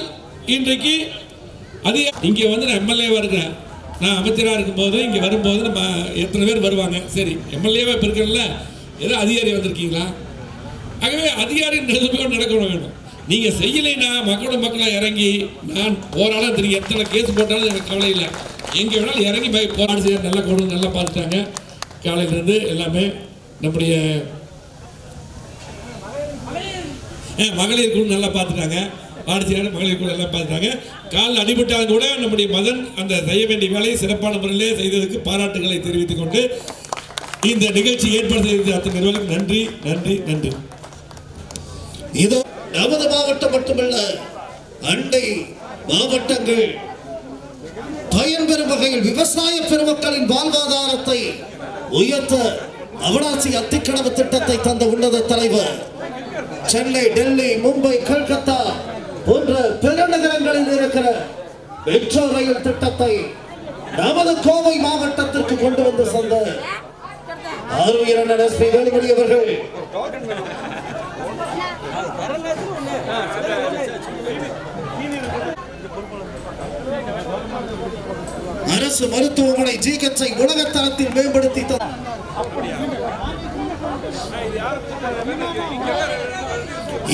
B: இன்றைக்கு இங்கே வந்து நான் எம்எல்ஏவாக இருக்கிறேன். நான் அமைச்சராக இருக்கும்போது இங்கே வரும்போது நம்ம எத்தனை பேர் வருவாங்க. சரி, எம்எல்ஏவாக இப்போ இருக்கிறேன்ல, ஏதோ அதிகாரி வந்திருக்கீங்களா? ஆகவே அதிகாரி நிலைமையோடு நடக்க வேண்டும். நீங்கள் செய்யலைன்னா மக்களாக இறங்கி, நான் போராட தெரியும், எத்தனை கேஸ் போட்டாலும் எனக்கு கவலை இல்லை, எங்கே வேணாலும் இறங்கி போராடி செய்ய நல்லா கொண்டு நல்லா பார்த்துட்டாங்க. காலையிலேருந்து எல்லாமே நம்முடைய மகளிர் குழு நல்லா பார்த்துட்டாங்க.
G: ஆட்சியாளர் மகளிர் குழு எல்லாம் பார்த்துட்டாங்க. காலில் அடிபட்டாலும் கூட நம்முடைய மதன் அந்த செய்ய வேண்டிய வேலையை சிறப்பான முறையிலே செய்ததற்கு பாராட்டுகளை தெரிவித்துக் கொண்டு இந்த நிகழ்ச்சி ஏற்படுத்த அத்தனை நிறுவனம் நன்றி நன்றி நன்றி.
A: இதோ நமது மாவட்டம் மட்டுமல்ல, அண்டை மாவட்டங்கள் பயன்பெறும் வகையில் விவசாய பெருமக்களின் வாழ்வாதாரத்தை உயர்த்த அவனாசி அத்திக்கடவு திட்டத்தை தந்த உன்னத தலைவர் சென்னை, டெல்லி, மும்பை, கல்கத்தா போன்ற பெருநகரங்களில் இருக்கிற மெட்ரோ ரயில் திட்டத்தை நமது கோவை மாவட்டத்திற்கு கொண்டு வந்து சந்த ஆர்வீரன் எஸ்.பி. வேலுமணி அவர்கள் அரசு மருத்துவமனை ஜிஹெச்சை உலக தரத்தில் மேம்படுத்தி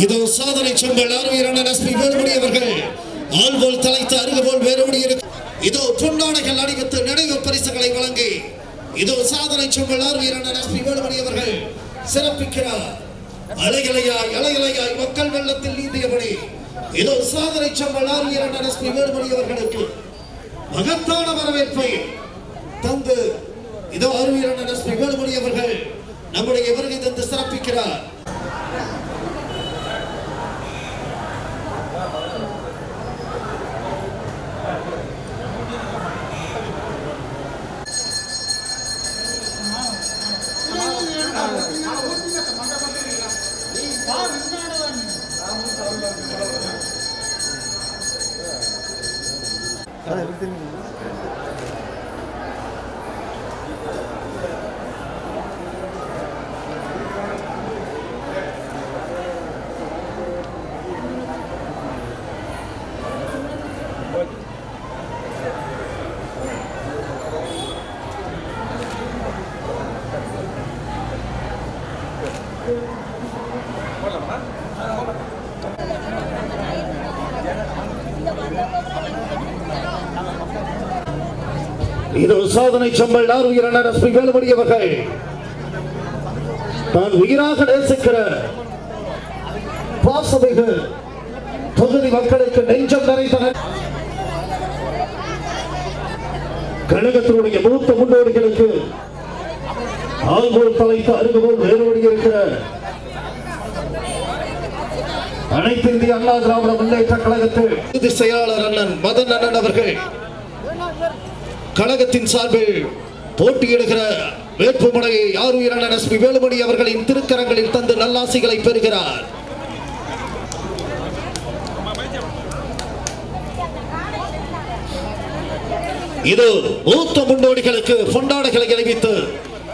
A: இதோ சாதனை செம்பல் ஆர்வீரன் எஸ்.பி. வேலுமணி அவர்கள் ஆள்போல் தலைத்த அருகபோல் வேறுபடி இதோ பொன்னாடைகள் அணிவித்து நினைவு பரிசுகளை வழங்கி இதோ சாதனை செம்பல் ஆர்வீரன் எஸ்.பி. வேலுமணி அவர்கள் சிறப்பிக்கிறார். அலையலையாய் மக்கள் வெள்ளத்தில் நீந்தியபடி இதோ சாதனை செம்பல் ஆர்வீரன் எஸ்.பி. வேலுமணி அவர்களுக்கு மகத்தான வரவேற்பை தந்து இதோ ஆர்வீரன் எஸ்.பி. வேலுமணி அவர்கள் நம்முடைய வருகை தந்து சிறப்பிக்கிறார். இதோ சாதனை செம்பல் ஆர்வீரன் எஸ்.பி. வேலுமணி அவர்கள் தான் உயிராக நேசிக்கிற பாசமிகு தொகுதி மக்களுக்கு நெஞ்சம் நிறைந்த கழகத்தினுடைய மூத்த முன்னோடிகளுக்கு ஆள்போல் தலைத்த அருகபோல் வேரோடி இருக்கிற அனைத்து இந்திய அண்ணா திராவிட முன்னேற்ற கழகத்தில் செயலாளர் அண்ணன் மதன் அண்ணன் அவர்கள் கழகத்தின் சார்பில் போட்டியிடுகிற வேட்புமனையை ஆர்வீரன் எஸ்.பி. வேலுமணி அவர்களின் திருக்கரங்களில் தந்து நல்லாசிகளை பெறுகிறார். இது மூத்த முன்னோடிகளுக்கு பொன்னாடைகளை அறிவித்து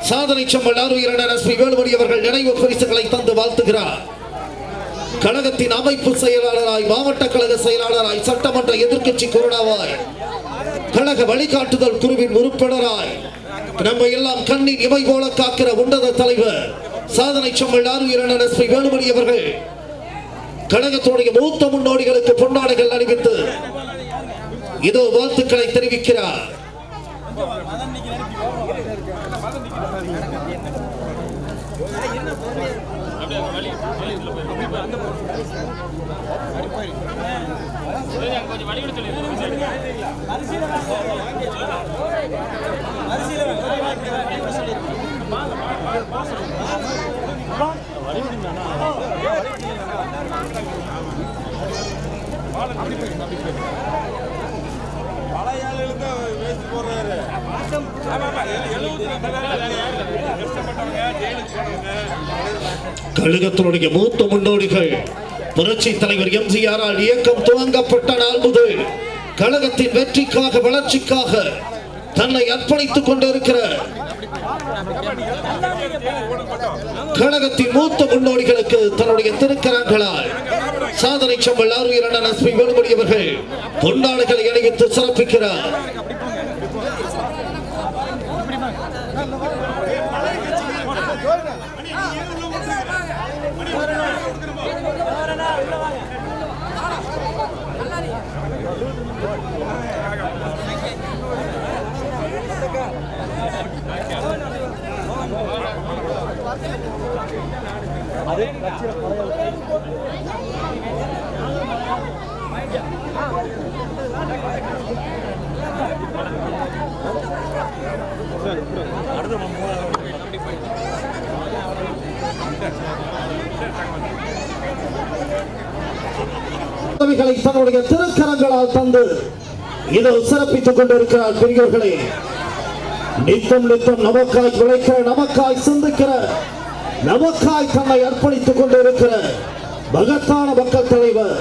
A: சாதனை செம்பல் ஆர்வீரன் எஸ்.பி. வேலுமணி அவர்கள் நினைவு பரிசுகளை தந்து வாழ்த்துகிறார். கழகத்தின் அமைப்பு செயலாளராய், மாவட்ட கழக செயலாளராய், சட்டமன்ற எதிர்க்கட்சி கொறடாவாய், கழக வழிகாட்டுதல் குழுவின் உறுப்பினராய் நம்ம எல்லாம் கண்ணின் இமை போல காக்கிற உன்னத தலைவர் சாதனை செம்பல் ஆர்வீரன் எஸ்.பி. வேலுமணி அவர்கள் கழகத்துடைய மூத்த முன்னோடிகளுக்கு பொன்னாடைகள் அணிவித்து இதோ வாழ்த்துக்களை தெரிவிக்கிறார். கழகத்தினுடைய மூத்த முன்னோடிகள் புரட்சி தலைவர் எம்.ஜி.ஆர். இயக்கம் துவங்கப்பட்ட நாள் முதல் கழகத்தின் வெற்றிக்காக, வளர்ச்சிக்காக தன்னை அர்ப்பணித்துக் கொண்டிருக்கிற கழகத்தின் மூத்த முன்னோடிகளுக்கு தன்னுடைய திருக்கரங்களால் சாதனை செம்பல் ஆர்வீரன் எஸ்.பி. வேலுமணி அவர்கள் பொன்னாடைகளை அணிவித்து சிறப்பிக்கிறார்.
E: அதே
A: உதவிகளை தன்னுடைய திருக்கரங்களால் தந்து இதை சிறப்பித்துக் கொண்டிருக்கிறார். பெரியவர்களே, நித்தம் நித்தம் நமக்காய் உழைக்கிற, நமக்காய் சிந்திக்கிற, நமக்காய் தன்னை அர்ப்பணித்துக் கொண்டிருக்கிற மகத்தான மக்கள் தலைவர்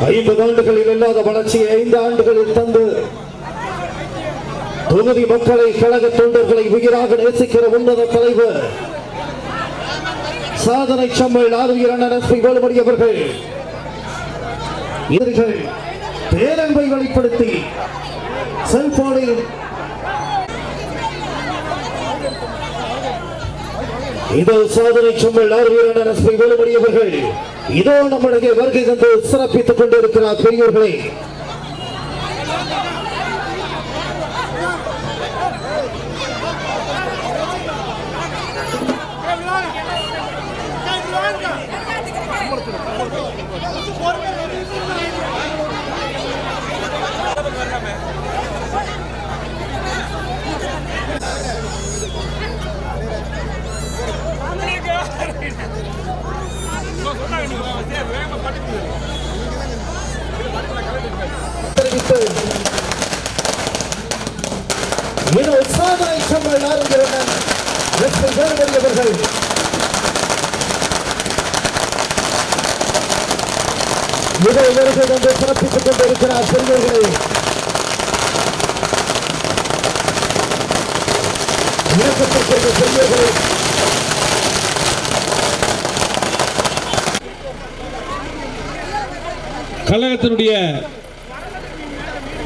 A: ஐம்பது ஆண்டுகளில் இல்லாத வளர்ச்சியை 5 ஆண்டுகளில் தந்து தொகுதி மக்களை, கழக தொண்டர்களை உயிராக நேசிக்கிற உன்னத தலைவர் சாதனை செம்மல் ஆர்வீர் அண்ணன் எஸ்.பி. வேலுமணி அவர்கள் இவர்கள் பேரன்பை வெளிப்படுத்தி செல்போனில் இதோ சாதனை செம்மல் ஆர்வீர் அண்ணன் எஸ்.பி. வேலுமணி அவர்கள் இதோ நம்முடைய வருகை தந்து சிறப்பித்துக் கொண்டிருக்கிறார். பெரியவர்களே, சாதனை செம்மல் ஆர்வீர் அண்ணன் எஸ்.பி. வேலுமணி அவர்கள் இதை வருகை தந்து சிறப்பித்துக் கொண்டிருக்கிறார். பெரியவர்களே, இறக்கத்திற்கு பெரியவர்களே,
G: கழகத்தினுடைய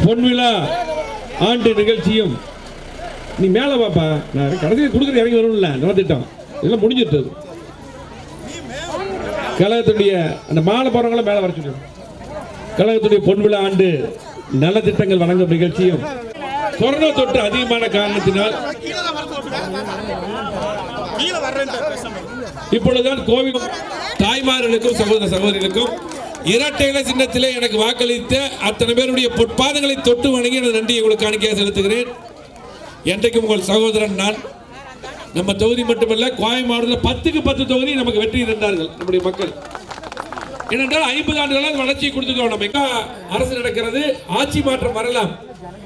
G: பொன்விழா ஆண்டு நிகழ்ச்சியும் நீ மேலே பாப்பா, நான் கடைசியில் கொடுக்குற இறங்கி வரும்ல நலத்திட்டம் இதெல்லாம் முடிஞ்சிட்டு. கழகத்துடைய அந்த மாலை போறவங்களும் மேலே வர சொல்லி கழகத்துடைய பொன்விழா ஆண்டு நலத்திட்டங்கள் வழங்கும் நிகழ்ச்சியும் கொரோனா தொற்று அதிகமான காரணத்தினால் இப்பொழுதுதான் கோவில் தாய்மார்களுக்கும் சகோதர சகோதரிகளுக்கும் இரட்டை இலை சின்னத்திலே எனக்கு வாக்களித்த அத்தனை பேருடைய பொற்பாதங்களை தொட்டு வணங்கி எனது நன்றியை உங்களுக்கு காணிக்கையாக செலுத்துகிறேன். என்றைக்கும் உங்கள் சகோதரன் நான். நம்ம தொகுதி மட்டுமல்ல, கோவை மாவட்டத்தில் 10க்கு 10 தொகுதி நமக்கு வெற்றி தந்தார்கள் நம்முடைய மக்கள். ஏனென்றால் 50 ஆண்டுகளாக வளர்ச்சியை கொடுத்துக்கிறோம். நம்ம எங்க அரசு நடக்கிறது, ஆட்சி மாற்றம் வரலாம்,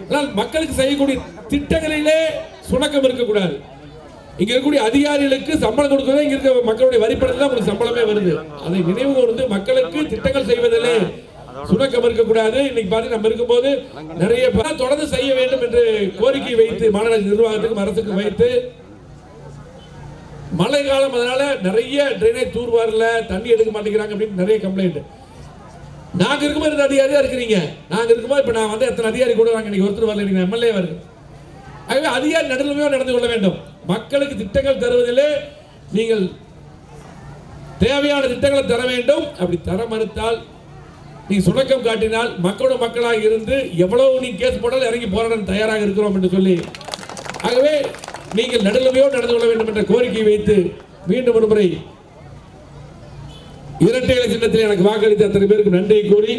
G: ஆனால் மக்களுக்கு செய்யக்கூடிய திட்டங்களிலே சுணக்கம் இருக்கக்கூடாது. இங்க இருக்கக்கூடிய அதிகாரிகளுக்கு சம்பளம் கொடுக்கறதே இங்க இருக்க மக்களுடைய வரிப்பணத்தில் தான் உங்களுக்கு சம்பளமே வருது. அதை நினைவு கூர்ந்து மக்களுக்கு திட்டங்கள் செய்வதிலே சுணக்கம் இருக்கக்கூடாது. இன்னைக்கு பார்த்து நம்ம இருக்கும்போது நிறைய தொடர்ந்து செய்ய வேண்டும் என்று கோரிக்கை வைத்து மாநகராட்சி நிர்வாகத்துக்கும் அரசுக்கும் வைத்து, மழை காலம் அதனால நிறைய ட்ரைனேஜ் தூர்வாரில் தண்ணி எடுக்க மாட்டேங்கிறாங்க அப்படின்னு நிறைய கம்ப்ளைண்ட். நாங்க இருக்கும்போது அதிகாரியா இருக்கிறீங்க, நாங்க இருக்கும்போது இப்ப நான் வந்து எத்தனை அதிகாரி கூட வாங்க, இன்னைக்கு ஒருத்தர் வரல, நீங்க எம்எல்ஏ வருது. ஆகவே அதிகாரி நடுநிலைமையாக நடந்து கொள்ள வேண்டும். மக்களுக்கு திட்டங்கள் தருவதிலே நீங்கள் தேவையான திட்டங்களை தர வேண்டும். அப்படி தர மறுத்தால், நீ சுணக்கம் காட்டினால், மக்களோட மக்களாக இருந்து எவ்வளவு நீ கேஸ் போட்டாலும் இறங்கி போராட தயாராக இருக்கிறோம் என்று சொல்லி, ஆகவே நீங்கள் நடுநிலைமையோடு நடந்து கொள்ள வேண்டும் என்ற கோரிக்கை வைத்து மீண்டும் ஒரு முறை இரட்டை இலை சின்னத்தில் எனக்கு வாக்களித்த அத்தனை பேருக்கு நன்றியை கூறி,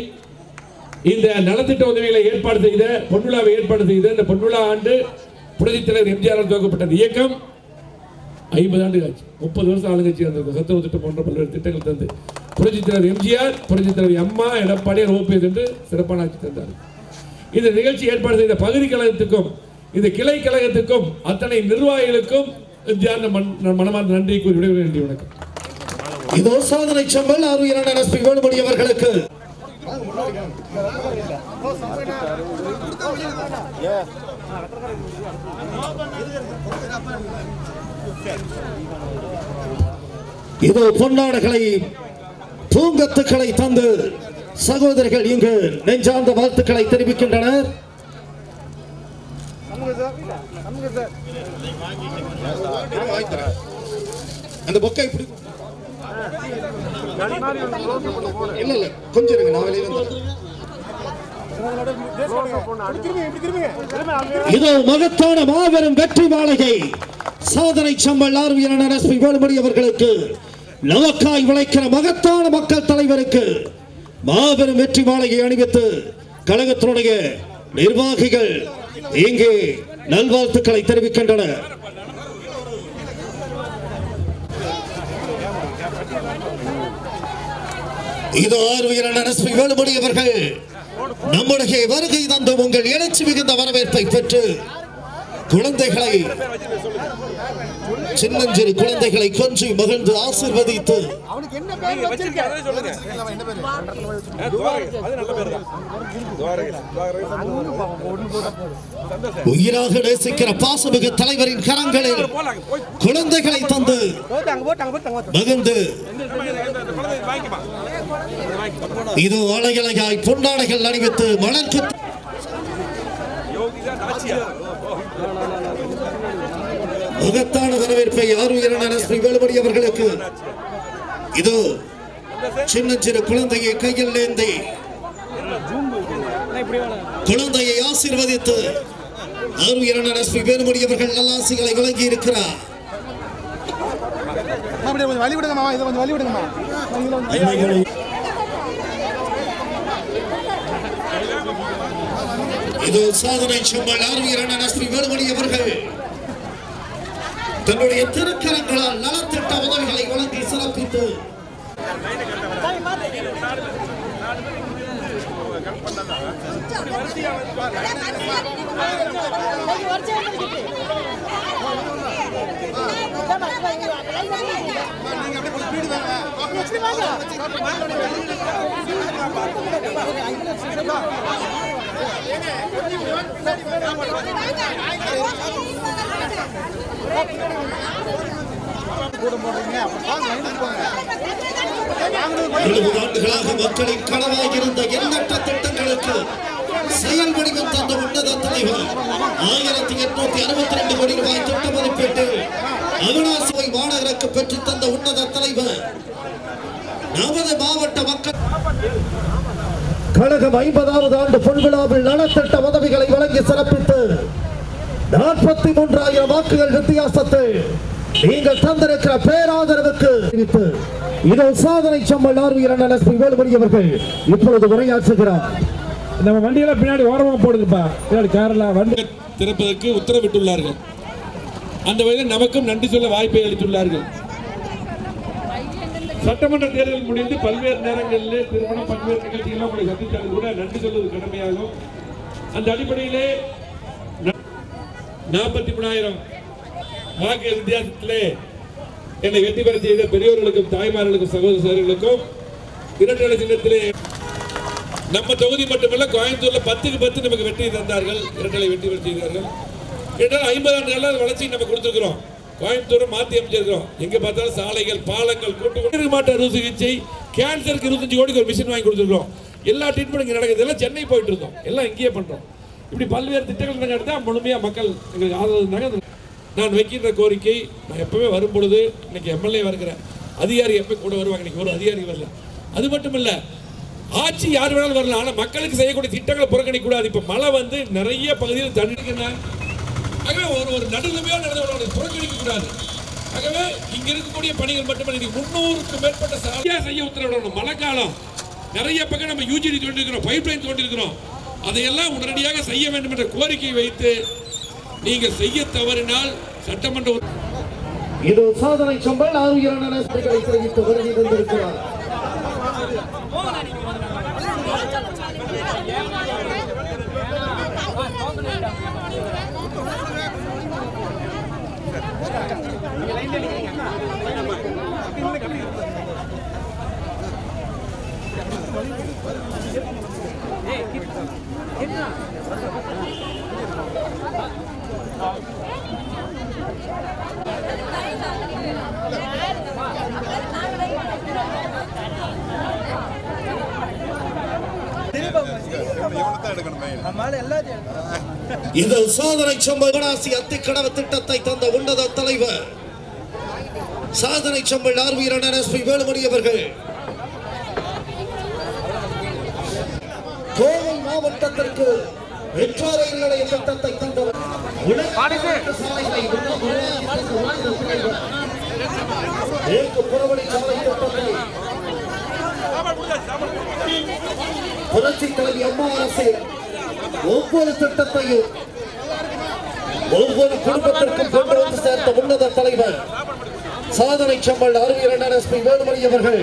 G: இந்த நலத்திட்ட உதவிகளை ஏற்பாடு செய்த பொன்விழாவை ஏற்பாடு செய்த இந்த பொன்விழா ஆண்டு புரட்சித் தலைவர் எம்ஜிஆர் துவக்கப்பட்ட இயக்கம் 50 ஆண்டு ஆச்சு. 30 வருஷம் ஆளுங்கட்சி அந்த சத்துணவு திட்டம் போன்ற பல்வேறு திட்டங்கள் தந்து புரட்சித் தலைவர் எம்ஜிஆர், புரட்சித் தலைவர் அம்மா, எடப்பாடியார், ஓபிஎஸ் என்று சிறப்பான ஆட்சி தந்தார். இந்த நிகழ்ச்சி ஏற்பாடு செய்த பகுதி கழகத்துக்கும் இந்த கிளை கழகத்துக்கும் அத்தனை நிர்வாகிகளுக்கும் மனமார்ந்த நன்றி கூறி விடைபெறுகிறேன். நன்றி, வணக்கம்.
A: இதோ சாதனை செம்மல் ஆர்வீரன் எஸ்பி வேலுமணி அவர்களுக்கு இதோ பொன்னாடுகளை பூங்கத்துக்களை தந்து சகோதரிகள் இங்கு நெஞ்சார்ந்த வாழ்த்துக்களை தெரிவிக்கின்றனர். அந்த பொக்கை இல்ல இல்ல கொஞ்சம் இருங்க, நான் வெளியில இதோ மகத்தான மாபெரும் வெற்றி மாளிகை சாதனை செம்மல் ஆர்வீரன் எஸ்பி வேலுமணி அவர்களுக்கு, நமக்காய் உழைக்கிற மகத்தான மக்கள் தலைவருக்கு மாபெரும் வெற்றி மாளிகை அணிவித்து கழகத்தினுடைய நிர்வாகிகள் இங்கே நல்வாழ்த்துக்களை தெரிவிக்கின்றனர். இது ஆர்வீரன் எஸ்பி வேலுமணி அவர்கள் நம்முடைய வருகை தந்த உங்கள் எழுச்சி மிகுந்த வரவேற்பை பெற்று குழந்தைகளை, சின்னஞ்சிறு குழந்தைகளை கொஞ்சி மகிழ்ந்து ஆசீர்வதித்து உயிராக நேசிக்கிற பாசமிகு தலைவரின் கரங்களில் குழந்தைகளை தந்து மகிழ்ந்து இது அலைகளையாய் பொன்னாடைகள் அணிவித்து மலர்க்கு மகத்தான வரவேற்பை ஆர்வீரன் எஸ்பி வேலுமணி அவர்களுக்கு இது சின்னஞ்சிறு குழந்தையை கையில் ஏந்தி குழந்தையை ஆசீர்வதித்து ஆர்வீரன் எஸ்பி வேலுமணி அவர்கள் நல்லாசிகளை வழங்கி இருக்கிறார். இது சாதனை செம்மல் ஆர்வீரன் எஸ்பி வேலுமணி அவர்கள் தன்னுடைய திருக்கரங்களால் நலத்திட்ட உதவிகளை வழங்கி சிறப்பித்து ஆண்டுகளாக மக்களின் கனவாக இருந்த எண்ணற்ற திட்டங்களுக்கு செயல் வடிவம் தந்த உன்னத தலைவர் 1862 கோடி ரூபாய் திட்ட மதிப்பீட்டில் அவிநாசியை மாநகருக்கு பெற்றுத் தந்த உன்னத தலைவர் நமது மாவட்ட மக்கள் கழகம் 50வது ஆண்டு பொன்விழாவில் நலத்திட்ட உதவிகளை வழங்கி சிறப்பித்து 43,000 வாக்குகள் வித்தியாசத்தில் நீங்கள் தந்திருக்கிற பேராதரவுக்கு இதோ சாதனை செம்மல் ஆர்வீரன் எஸ்பி வேலுமணி அவர்கள் இப்பொழுது உரையாற்றுகிறார்.
G: நம்ம வண்டியெல்லாம் பின்னாடி ஓரமா போடுங்கப்பா, பின்னாடி காரெல்லாம் வண்டி திறப்பதற்கு உத்தரவிட்டுள்ளார்கள். அந்த வகையில் நமக்கும் நன்றி சொல்ல வாய்ப்பை அளித்துள்ளார்கள். சட்டமன்ற தேர்தல் முடிந்து பல்வேறு நேரங்களிலே திருமணம் பல்வேறு நிகழ்ச்சிகள்லாம் உங்களை சந்தித்தாலும் கூட நன்றி சொல்வது கடமையாகும். அந்த அடிப்படையிலே 43,000 வாக்கு வித்தியாசத்திலே என்னை வெற்றி பெற செய்த பெரியோர்களுக்கும் தாய்மார்களுக்கும் சகோதர சகோதரிகளுக்கும் இரட்டை இலை சின்னத்திலே நம்ம தொகுதி மட்டுமல்ல கோயம்புத்தூர்ல 10க்கு 10 நமக்கு வெற்றி தந்தார்கள். இரட்டை இலை வெற்றி பெற செய்தார்கள். என்றால் 50 ஆண்டுகள் வளர்ச்சி நம்ம கொடுத்துருக்கிறோம். கோயம்புத்தூரை மாற்றி அமைச்சிருக்கிறோம். எங்க பார்த்தாலும் சாலைகள், பாலங்கள், கூட்டு மாற்று அறுவை சிகிச்சை, கேன்சருக்கு 25 கோடிக்கு ஒரு மிஷின் வாங்கி கொடுத்துருக்கோம். எல்லா ட்ரீட்மெண்ட் இங்கே நடக்குது. எல்லாம் சென்னை போயிட்டு இருந்தோம், எல்லாம் இங்கேயே பண்றோம். இப்படி பல்வேறு திட்டங்கள் நடந்தால் முழுமையாக மக்கள் எங்களுக்கு ஆதரவு இருந்தாங்க. நான் வைக்கின்ற கோரிக்கை, நான் எப்பவுமே வரும் பொழுது இன்னைக்கு எம்எல்ஏ வருகிற அதிகாரி எப்போ கூட வருவாங்க, இன்னைக்கு ஒரு அதிகாரி வரல. அது மட்டும் இல்லை, ஆட்சி யார் வேணாலும் வரலாம், ஆனால் மக்களுக்கு செய்யக்கூடிய திட்டங்களை புறக்கணிக்க கூடாது. இப்போ மழை வந்து நிறைய பகுதியில் தண்ணிக்கிறேன், ஆகவே ஒரு நடுநிலைமையாக நடந்தவர்களை புறக்கணிக்க கூடாது. ஆகவே இங்க இருக்கக்கூடிய பணிகள் மட்டுமல்ல, 300க்கும் மேற்பட்ட சாலையா செய்ய உத்தரவிடணும். மழை காலம் நிறைய பக்கம் நம்ம யூஜிடி தோண்டிருக்கிறோம், பைப் லைன் தோண்டிருக்கிறோம், அதையெல்லாம் உடனடியாக செய்ய வேண்டும் என்ற கோரிக்கை வைத்து நீங்கள் செய்ய தவறினால் சட்டமன்ற
A: இது சாதனை சம்பல் ஆரோக்கியமான நன்றிகளை தெரிவித்து வருகை தந்திருக்கிறார். இது சாதனை சம்பல் கடாசி அத்திக்கடவு திட்டத்தை தந்த உன்னத தலைவர் சாதனை சம்பல் ஆர்வீரன் எஸ்பி வேலுமணி அவர்கள் கோவை மாவட்டத்திற்கு வெற்றாரை நிலைய திட்டத்தை தந்தவர் மேற்கு புறவழி சாலை திட்டத்தை புரட்சி தலைவி அம்மா அரசு ஒவ்வொரு திட்டத்தையும் ஒவ்வொரு குடும்பத்திற்கும் கொண்டு வந்து சேர்த்த உன்னத தலைவர் சாதனை சம்பல் ஆர்வீரன் எஸ்பி வேலுமணி அவர்கள்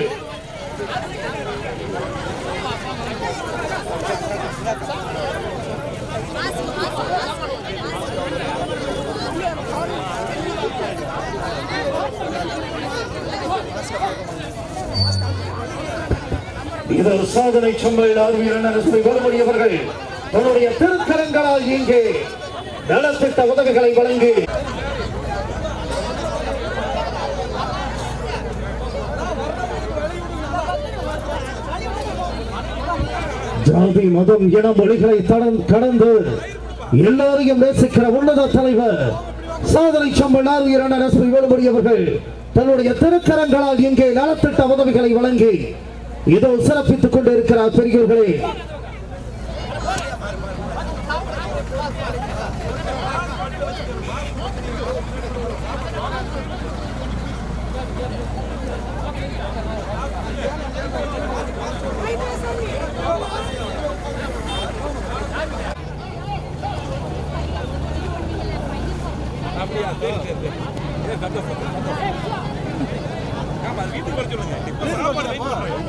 A: இது சாதனை சம்பல் ஆர்வீரன் எஸ்பி வேலுமணி அவர்கள் தன்னுடைய திருக்கரங்களால் இங்கே நலத்திட்ட உதவிகளை வழங்கி ஜாதி மதம் இன மொழிகளை கடந்து எல்லாரையும் நேசிக்கிற உன்னத தலைவர் சாதனை சம்பல் ஆர்வீரன் எஸ்பி வேலுமணி அவர்கள் தன்னுடைய திருக்கரங்களால் இங்கே நலத்திட்ட உதவிகளை வழங்கி இதோ சிறப்பித்துக் கொண்டிருக்கிறார். பெரியவர்களே,
C: வீட்டுக்கு வர சொல்லுங்க. சாப்பாடு வெயிட் பண்ணுறேன்.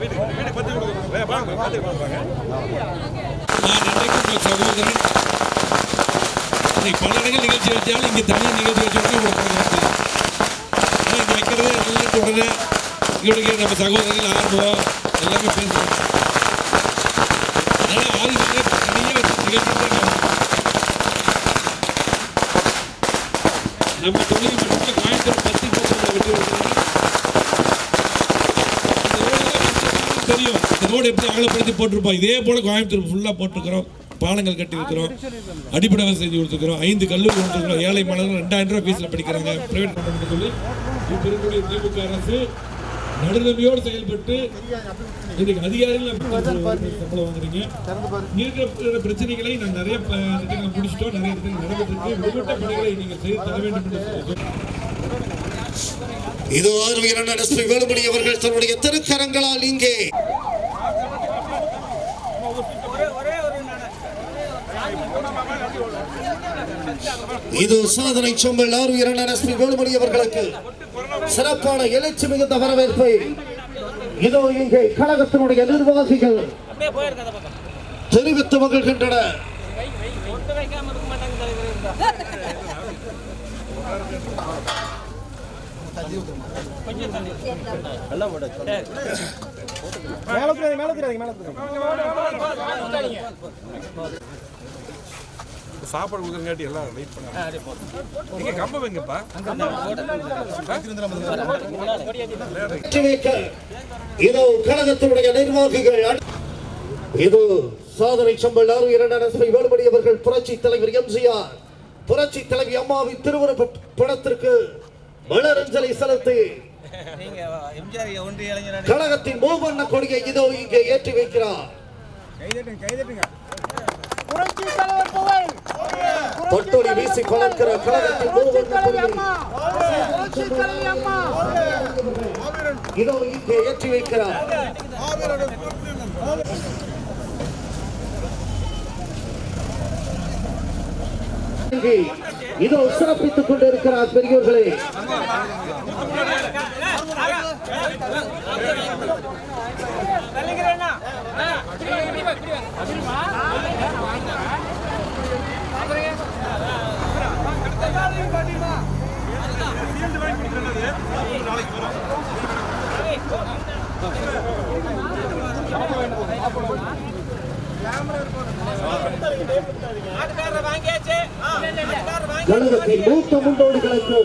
C: வீட்டுக்கு பத்து கொடுக்குறேன். வாங்க பத்து கொடுக்குறாங்க.
G: நான் நினைக்கும் சகோதரன் பல இடங்கள் நிகழ்ச்சி வச்சாலும் இங்கே தனியாக நிகழ்ச்சி வச்சு இங்கே வைக்கிறது எல்லாம் உடனே இவனுக்கு நம்ம சகோதரர்கள் ஆர்வம் எல்லாமே பேசுகிறோம். அதனால் ஆதிசிலே தனியாக நிகழ்ச்சி நம்ம தொழில் மட்டும் கோயம்புத்தூர் 10 வெற்றி கொடுக்குறாங்க. தெரியும் இந்த ரோடு எப்படி அகலப்படுத்தி போட்டிருப்போம். இதே போல கோயம்புத்தூர் ஃபுல்லாக போட்டிருக்கிறோம். பாலங்கள் கட்டி இருக்கிறோம், அடிப்படை வசதி செஞ்சு கொடுத்துருக்கிறோம், 5 கல்லூரி கொடுத்துருக்கிறோம். ஏழை மாணவர்கள் 2000 ரூபாய் ஃபீஸில் படிக்கிறாங்க. பிரைவேட் கம்பெனி சொல்லி இப்போ இருக்கக்கூடிய திமுக அரசு நடுநிலைமையோடு செயல்பட்டு இதுக்கு அதிகாரிகள் சம்பளம் வாங்குறீங்க. இருக்கிற பிரச்சனைகளை நான் நிறைய திட்டங்களை முடிச்சிட்டோம், நிறைய திட்டங்கள் நடந்துட்டு விடுபட்ட பணிகளை நீங்கள் செய்து தர வேண்டும் என்று
A: இது ஆர்வீரன் எஸ்பி வேலுமணி அவர்கள் தன்னுடைய திருக்கரங்களால் இங்கே இது சாதனை சம்பல் ஆர்வீரன் எஸ்பி வேலுமணி அவர்களுக்கு சிறப்பான எழுச்சி மிகுந்த வரவேற்பை இதோ இங்கே கழகத்தினுடைய நிர்வாகிகள் தெரிவித்து மகிழ்கின்றனர்.
C: சாப்பாடு கொடுக்குறங்காட்டி எல்லாம் வெயிட் பண்ணுங்க. நீங்க கம்ப வைங்கப்பா.
A: இதோ கழகத்தினுடைய நிர்வாகிகள் இது சாதனை சம்பளர் 2 வேலுமணி அவர்கள் புரட்சி தலைவர் எம்ஜிஆர் புரட்சி தலைவி அம்மாவின் திருவுருவ படத்திற்கு மலரஞ்சலி செலுத்தி கழகத்தின் மூவண்ண கொடியை இதோ இங்கே ஏற்றி வைக்கிறார். தொட்டொலி வீசி கொண்டிருக்கிற கழகத்தின் மூவண்ண கொடியை இதோ இங்கே ஏற்றி வைக்கிறார். இதோ சிறப்பித்துக் கொண்டிருக்கிறார் பெரியோர்களே. கழகத்தின் மூத்த முன்னோடிகளுக்கு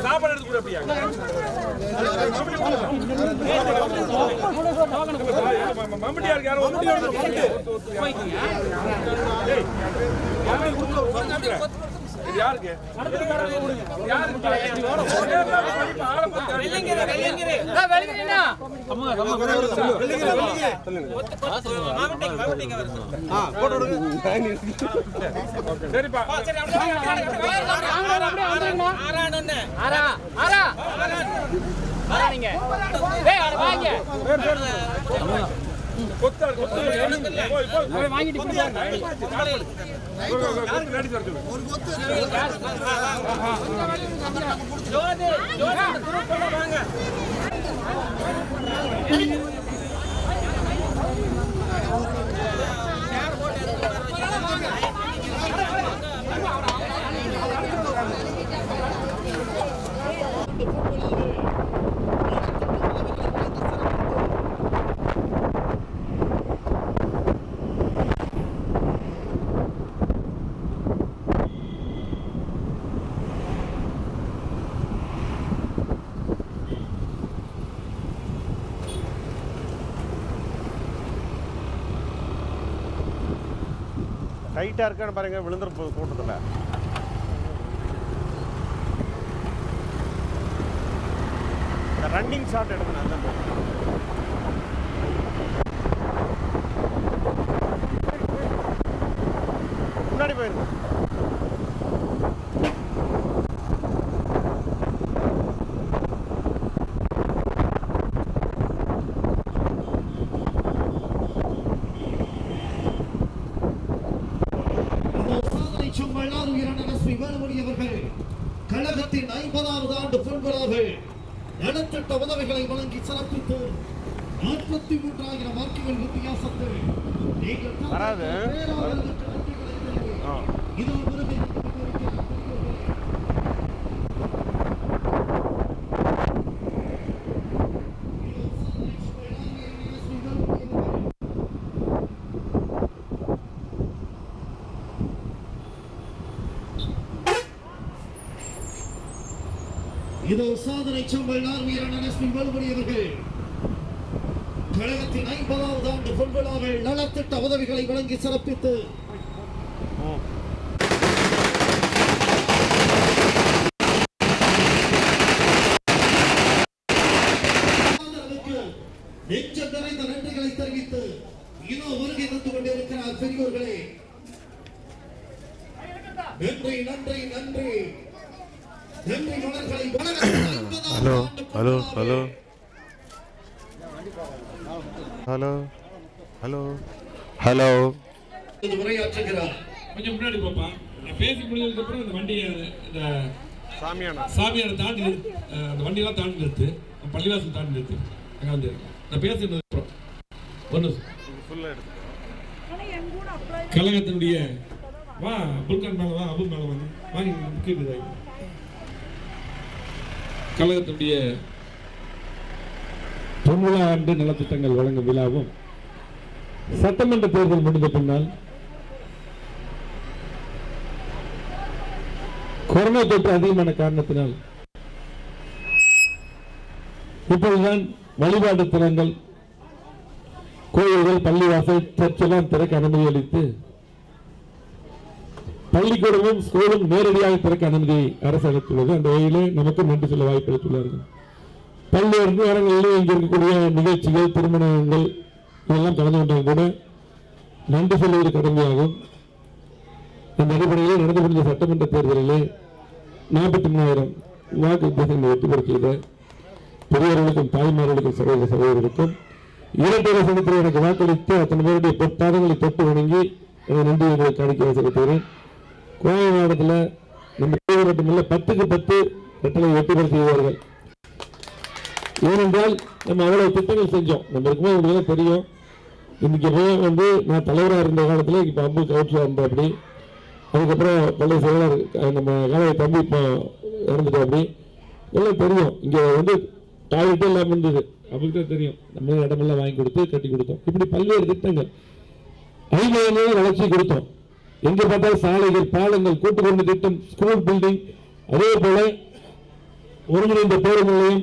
C: சாப்பாடு எடுத்து கூட அப்படியா மம்முட்டியார் யாரோ யாருக்கு சரிப்பா டைட்டாக இருக்கான்னு பாருங்க, விழுந்துற போது கூட்டத்தில். இந்த ரன்னிங் ஷாட் எடுக்கணும். அந்த முன்னாடி போயிருங்க.
A: கழகத்தின் 50வது ஆண்டு பொன்விழாவில் நலத்திட்ட உதவிகளை வழங்கி சிறப்பித்து 43,000 வாக்குகள் வித்தியாசத்தில் இதோ சாதனை சம்பளர் வீரன் எஸ்பி வேலுமணி அவர்கள் கழகத்தின் 50வது ஆண்டு பொன்விழாவில் நலத்திட்ட உதவிகளை வழங்கி சிறப்பித்து நெஞ்சம் நிறைந்த நன்றிகளை தெரிவித்து இதோ வருகை தந்து கொண்டிருக்கிறார் பெரியோர்களே. நன்றி நன்றி நன்றி.
F: Hello hello hello hello hello hello
A: உரையாற்றுகிறார்.
G: கொஞ்சம் முன்னாடி போப்பா. நான் பேசி முடிஞ்சதுக்கு அப்புறம் இந்த வண்டியை இந்த சாமியாரை தாண்டி அந்த வண்டியெல்லாம் தாண்டி நிறுத்து, பள்ளிவாசல் தாண்டி நிறுத்து. அங்கே வந்து நான் பேசுனது அப்புறம் ஒன்று கழகத்தினுடைய வா புல்கான் மேலே வா, அபு மேலே வாங்க வாங்கி முக்கிய கழகத்துடைய 90 ஆண்டு நலத்திட்டங்கள் வழங்கும் விழாவும் சட்டமன்ற தேர்தல் முடிந்த பின்னால் கொரோனா தொற்று அதிகமான காரணத்தினால் இப்பொழுதுதான் வழிபாட்டு தலங்கள், கோயில்கள், பள்ளிவாசல், சர்ச்செல்லாம் திறக்க அனுமதி அளித்து பள்ளிக்கூடமும் ஸ்கூலும் நேரடியாக திறக்க அனுமதி அரசு அளித்துள்ளது. அந்த வகையிலே நமக்கு நன்றி சொல்ல வாய்ப்பு அளித்துள்ளார்கள். பல்வேறு நேரங்களிலே இங்கு இருக்கக்கூடிய நிகழ்ச்சிகள், திருமணங்கள் இதெல்லாம் கலந்து கொண்டால் கூட நன்றி சொல்வது கடமையாகும். அந்த அடிப்படையில் நடந்து முடிந்த சட்டமன்ற தேர்தலிலே 43,000 வாக்கு வித்தியாசங்களை வெற்றி பெற செய்த பெரியவர்களுக்கும் தாய்மார்களுக்கும் சகோதர சகோதரர்களுக்கும் இரட்டை சனத்தில் எனக்கு வாக்களித்து அத்தனை பேருடைய பொற்பாதங்களை தொட்டு வணங்கி நன்றி காணிக்கை செலுத்துகிறேன். கோவை மாவட்டத்தில் நம்ம மட்டுமல்ல 10க்கு 10 ரெட்டலை வெற்றி பெற செய்வார்கள். ஏனென்றால் நம்ம அவ்வளவு திட்டங்கள் செஞ்சோம். நம்ம இருக்கும்போது உங்களுக்கு தெரியும். இன்னைக்கு நான் தலைவராக இருந்த காலத்தில் இப்போ அம்பு கவுன்சிலர் இருந்த அப்படி, அதுக்கப்புறம் பழைய செயலர் நம்ம காலையை தம்பி இப்போ இறந்துட்டோம். அப்படி எல்லாம் தெரியும். இங்கே டாய்லெட்டே இல்லாமல் இருந்தது. அப்படி தான் தெரியும். நம்ம இடமெல்லாம் வாங்கி கொடுத்து கட்டி கொடுத்தோம். இப்படி பல்வேறு திட்டங்கள் 5 வளர்ச்சி கொடுத்தோம். எங்கே பார்த்தாலும் சாலைகள், பாலங்கள், கூட்டுக்குடி திட்டம், ஸ்கூல் பில்டிங், அதே போல ஒருங்கிணைந்த பேருந்து நிலையம்,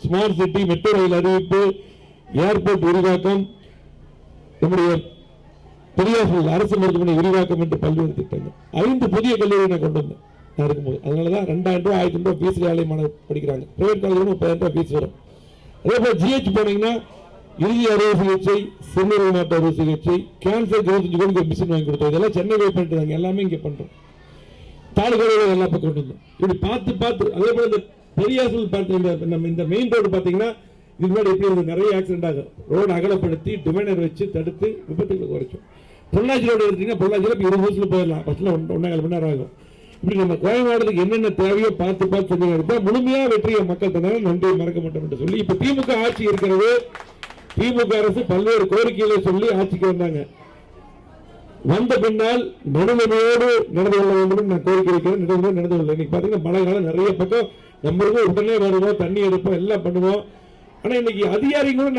G: ஸ்மார்ட் சிட்டி, மெட்ரோ ரயில் அறிவிப்பு, ஏர்போர்ட் விரிவாக்கம், நம்முடைய பெரியார் அரசு மருத்துவமனை விரிவாக்கம் என்று பல்வேறு திட்டங்கள். 5 புதிய கல்லூரி நான் கொண்டு வந்தேன் நான் இருக்கும்போது. அதனாலதான் 2,000 ரூபாய் 1,000 ரூபாய் ஃபீஸ் ஏழை மாணவர் படிக்கிறாங்க. பிரைவேட் காலேஜ் 30,000 ரூபாய் ஃபீஸ் வரும். அதே போல ஜிஹெச் போனீங்கன்னா இறுதி அறுவை சிகிச்சை, சிறுநீரக மாற்று அறுவை சிகிச்சை, கேன்சர் 25 கோடிக்கு மிஷின் வாங்கி கொடுத்தோம். இதெல்லாம் சென்னை போய் பண்ணிட்டு எல்லாமே இங்கே பண்றோம். தாலுகாவில் எல்லா பக்கம் கொண்டு வந்தோம். இப்படி பார்த்து அதே போல இந்த பெரியார் பார்த்து நம்ம இந்த மெயின் ரோடு பார்த்தீங்கன்னா இது முன்னாடி எப்படி நிறைய ஆக்சிடென்ட் ஆகும். ரோடு அகலப்படுத்தி டிவைடர் வச்சு தடுத்து விபத்துகளை குறைச்சோம். பொள்ளாச்சி ரோடு எடுத்தீங்கன்னா பொள்ளாச்சியில் இப்போ 20 நிமிஷத்துல போயிடலாம். பஸ்ல 1.25 மணி நேரம் ஆகும். இப்படி நம்ம கோயம்பேடுக்கு என்னென்ன தேவையோ பார்த்து சொல்லி எடுத்தா முழுமையா வெற்றியை மக்கள் தந்தாங்க. நன்றியை மறக்க மாட்டோம் என்று சொல்லி இப்ப திமுக ஆட்சி இருக்கிறது. திமுக அரசு பல்வேறு கோரிக்கைகளை சொல்லி ஆட்சிக்கு வந்தாங்க. வந்த பின்னால் நடுநிலையோடு நடந்து கொள்ள வேண்டும் நான் கோரிக்கை வைக்கிறேன். நடுநிலை நடந்து கொள்ள. இன்னைக்கு பாத்தீங்கன்னா மழை காலம் நிறைய பக்கம் நம்மளுக்கும் உடனே வருவோம், தண்ணி எடுப்போம், எல்லாம் பண்ணுவோம். ஆனா இன்னைக்கு அதிகாரிகளும்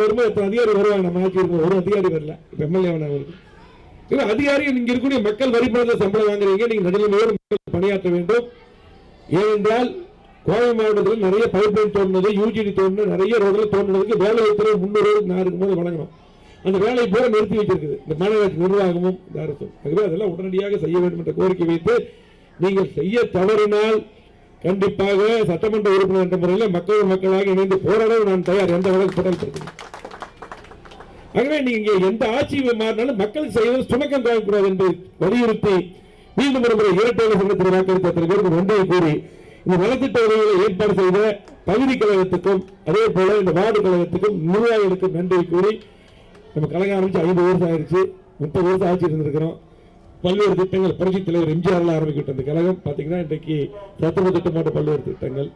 G: வரும்போது எத்தனை அதிகாரி வருவாங்க. நம்ம ஆட்சி இருக்கும் ஒரு அதிகாரி வரல. இப்ப எம்எல்ஏ அதிகாரி இங்க இருக்கக்கூடிய மக்கள் வரி பணத்தில் சம்பளம் வாங்குறீங்க. நீங்க நடுநிலையோடு மக்கள் பணியாற்ற வேண்டும். ஏனென்றால் கோவை மாவட்டத்தில் நிறைய பைப்லைன் தோன்றது, யூஜிடி தோன்று, நிறைய ரோடுகள் தோன்றதுக்கு வேலை வைக்கிற 300 நான் இருக்கும்போது வழங்கணும். அந்த வேலையை பூரா நிறுத்தி வச்சிருக்குது இந்த மாநகராட்சி நிர்வாகமும் இந்த அரசும். ஆகவே அதெல்லாம் உடனடியாக செய்ய வேண்டும் என்ற கோரிக்கை வைத்து நீங்கள் செய்ய தவறினால் கண்டிப்பாக சட்டமன்ற உறுப்பினர் என்ற முறையில் மக்களாக இணைந்து போராட நான் தயார். எந்த வழக்கு போட்டாலும். ஆகவே நீங்க எந்த ஆட்சி மாறினாலும் மக்களுக்கு செய்வது சுணக்கம் காணக்கூடாது என்பதை வலியுறுத்தி மீண்டும் ஒரு முறை இரட்டை சங்கத்தில் வாக்களித்த அத்தனை பேருக்கு நன்றியை கூறி இந்த நலத்திட்ட உதவிகளை ஏற்பாடு செய்த பகுதி கழகத்துக்கும் அதே போல இந்த வார்டு கழகத்துக்கும் நிர்வாகிகளுக்கும் நன்றியை கூறி நம்ம கழகம் ஆரம்பிச்சு 5 வருஷம் ஆயிடுச்சு. 30 வருஷம் ஆட்சி இருந்திருக்கிறோம். பல்வேறு திட்டங்கள் புரட்சித் தலைவர் எம்ஜிஆர் ஆரம்பிக்கிட்ட இந்த கழகம் பாத்தீங்கன்னா இன்றைக்கு சத்துணவு திட்டம் போன்ற பல்வேறு திட்டங்கள்,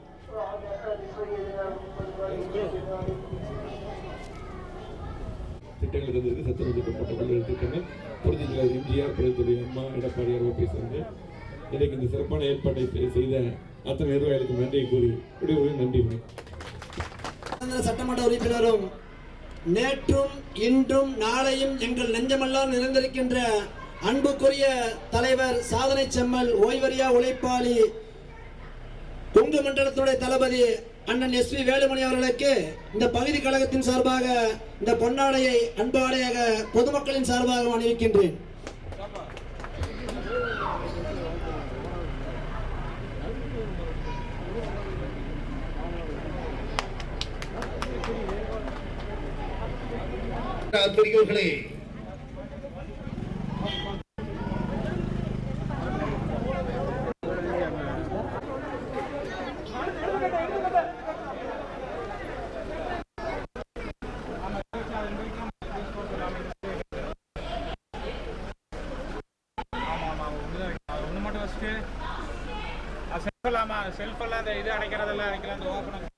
G: சத்துணவு திட்டம் போன்ற பல்வேறு திட்டங்கள் புரட்சித் தலைவர் எம்ஜிஆர், புரட்சித்துறை அம்மா, எடப்பாடியார் ஓபிஎஸ் வந்து இன்றைக்கு இந்த சிறப்பான ஏற்பாட்டை செய்த அத்தனை நிர்வாகிகளுக்கு நன்றியை கூறி நன்றி.
H: சட்டமன்ற உறுப்பினரும் நேற்றும் இன்றும் நாளையும் எங்கள் நெஞ்சமெல்லாம் நிறைந்திருக்கின்ற அன்புக்குரிய தலைவர், சாதனை செம்மல், ஓய்வறியா உழைப்பாளி, கொங்கு மண்டலத்துடைய தளபதி அண்ணன் எஸ்.பி. வேலுமணி அவர்களுக்கு இந்த பகுதி கழகத்தின் சார்பாக இந்த பொன்னாடையை அன்பாடையாக பொதுமக்களின் சார்பாக அணிவிக்கின்றேன்.
A: பெரியோர்களே,
C: செல்ஃபெல்லாம் இது அடைக்கிறதெல்லாம் அடைக்கலாம். ஓப்பன்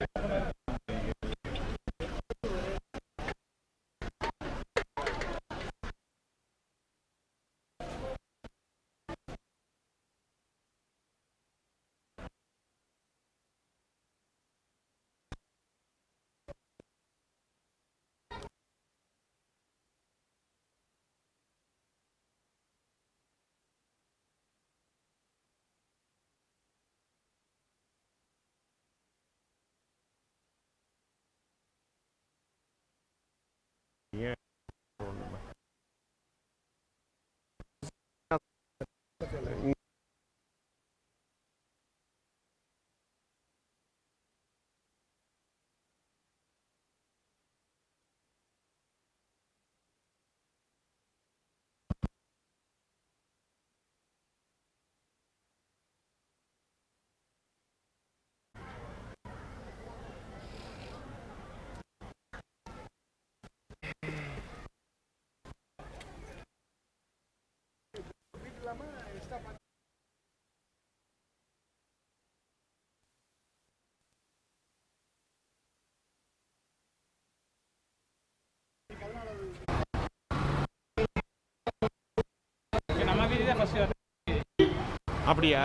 F: அப்படியா?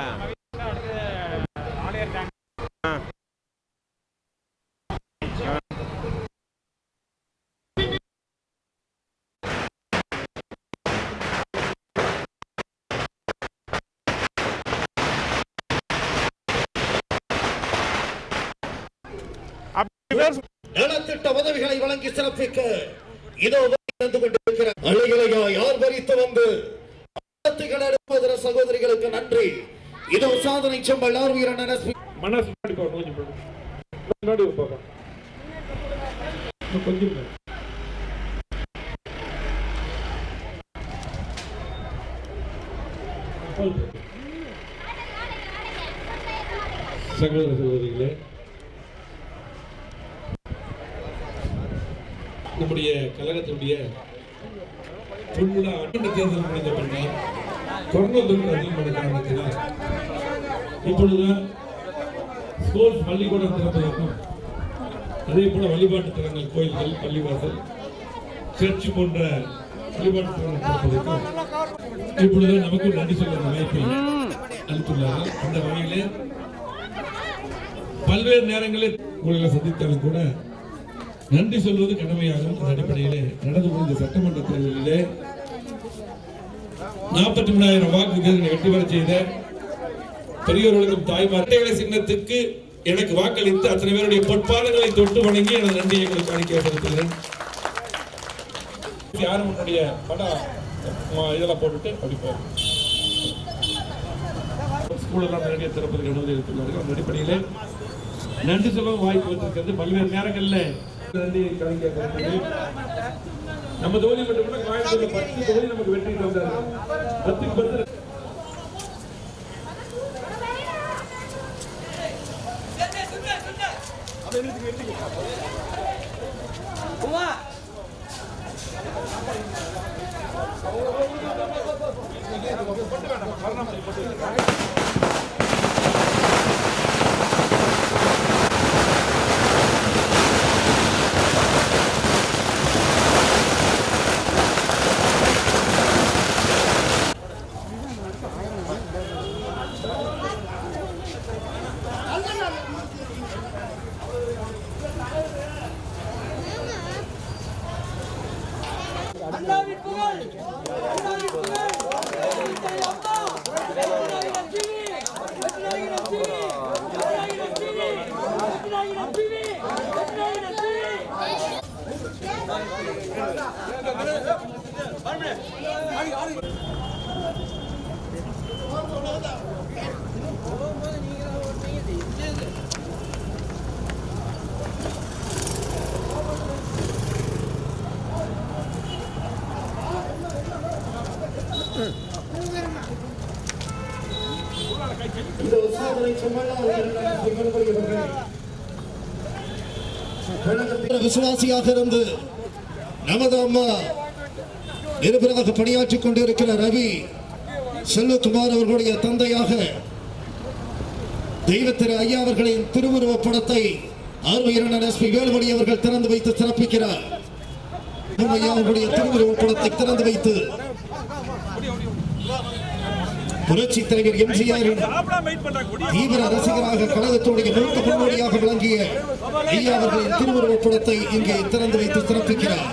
A: நலத்திட்ட உதவிகளை வழங்கி சிறப்பிக்க இதோ வந்து கொண்டிருக்கிற அலைகளையா யார் வரித்து வந்து சகோதரிகளுக்கு நன்றி. இதோ சாதனை செம்மல் ஆர்வீரன் எஸ்பி
G: மனசு கொஞ்சம் சகோதர சகோதரிகளே, நம்முடைய கழகத்தினுடைய பொன்விழா ஆண்டு தேர்தல் முடிந்த பின்னர் கொரோனா தொற்று அதிகமான காரணத்தினால் இப்பொழுதுதான் ஸ்கூல் பள்ளிக்கூடம் திறப்பதற்கும் அதே போல வழிபாட்டு தலங்கள் கோயில்கள் பள்ளிவாசல் சர்ச் போன்ற வழிபாட்டு தலங்கள் திறப்பதற்கும் இப்பொழுதுதான் நமக்கு நன்றி சொல்ல வாய்ப்பை அளித்துள்ளார்கள். அந்த வகையிலே பல்வேறு நேரங்களில் உங்களை சந்தித்தாலும் கூட நன்றி சொல்வது கடமையாகும். அந்த அடிப்படையிலே நடந்து முடிந்த சட்டமன்ற தேர்தலிலே 43,000 வாக்குகளை வெற்றி பெற செய்த பெரியோர்களுக்கும் தாய்மார்களை சின்னத்துக்கு எனக்கு வாக்களித்து அத்தனை பேருடைய பொற்பாதங்களை தொட்டு வணங்கி எனது நன்றியை உங்களுக்கு காணிக்க செலுத்துகிறேன். யாரும் உன்னுடைய படம் இதெல்லாம் போட்டுட்டு அப்படி போகும் ஸ்கூலெல்லாம் நிறைய திறப்பதற்கு அனுமதி அளித்துள்ளார்கள். அந்த அடிப்படையிலே நன்றி சொல்லவும் வாய்ப்பு வந்திருக்கிறது. பல்வேறு நேரங்களில் நன்றி காணிக்க நம்ம தொகுதி மட்டும் கூட கோயம்புத்தூர்ல 10 தொகுதி நமக்கு வெற்றி தந்தார்கள். 10க்கு 10
A: விசுவாசியாக இருந்து நமது அம்மா நிருபராக பணியாற்றிக் கொண்டிருக்கிற ரவி செல்வகுமார் அவர்களுடைய தந்தையாக தெய்வத்திரு ஐயா அவர்களின் திருவுருவப் படத்தை ஆர்வீரன் எஸ்பி வேலுமணி அவர்கள் திறந்து வைத்து சிறப்பிக்கிறார். ஐயா அவர்களுடைய திருவுருவப் படத்தை திறந்து வைத்து புரட்சி தலைவர் எம்ஜிஆரின் தீவிர ரசிகராக கழகத்துடைய மூத்த முன்னோடியாக விளங்கிய ஐயா அவர்களின் திருவுருவப் படத்தை இங்கே திறந்து வைத்து சிறப்பிக்கிறார்.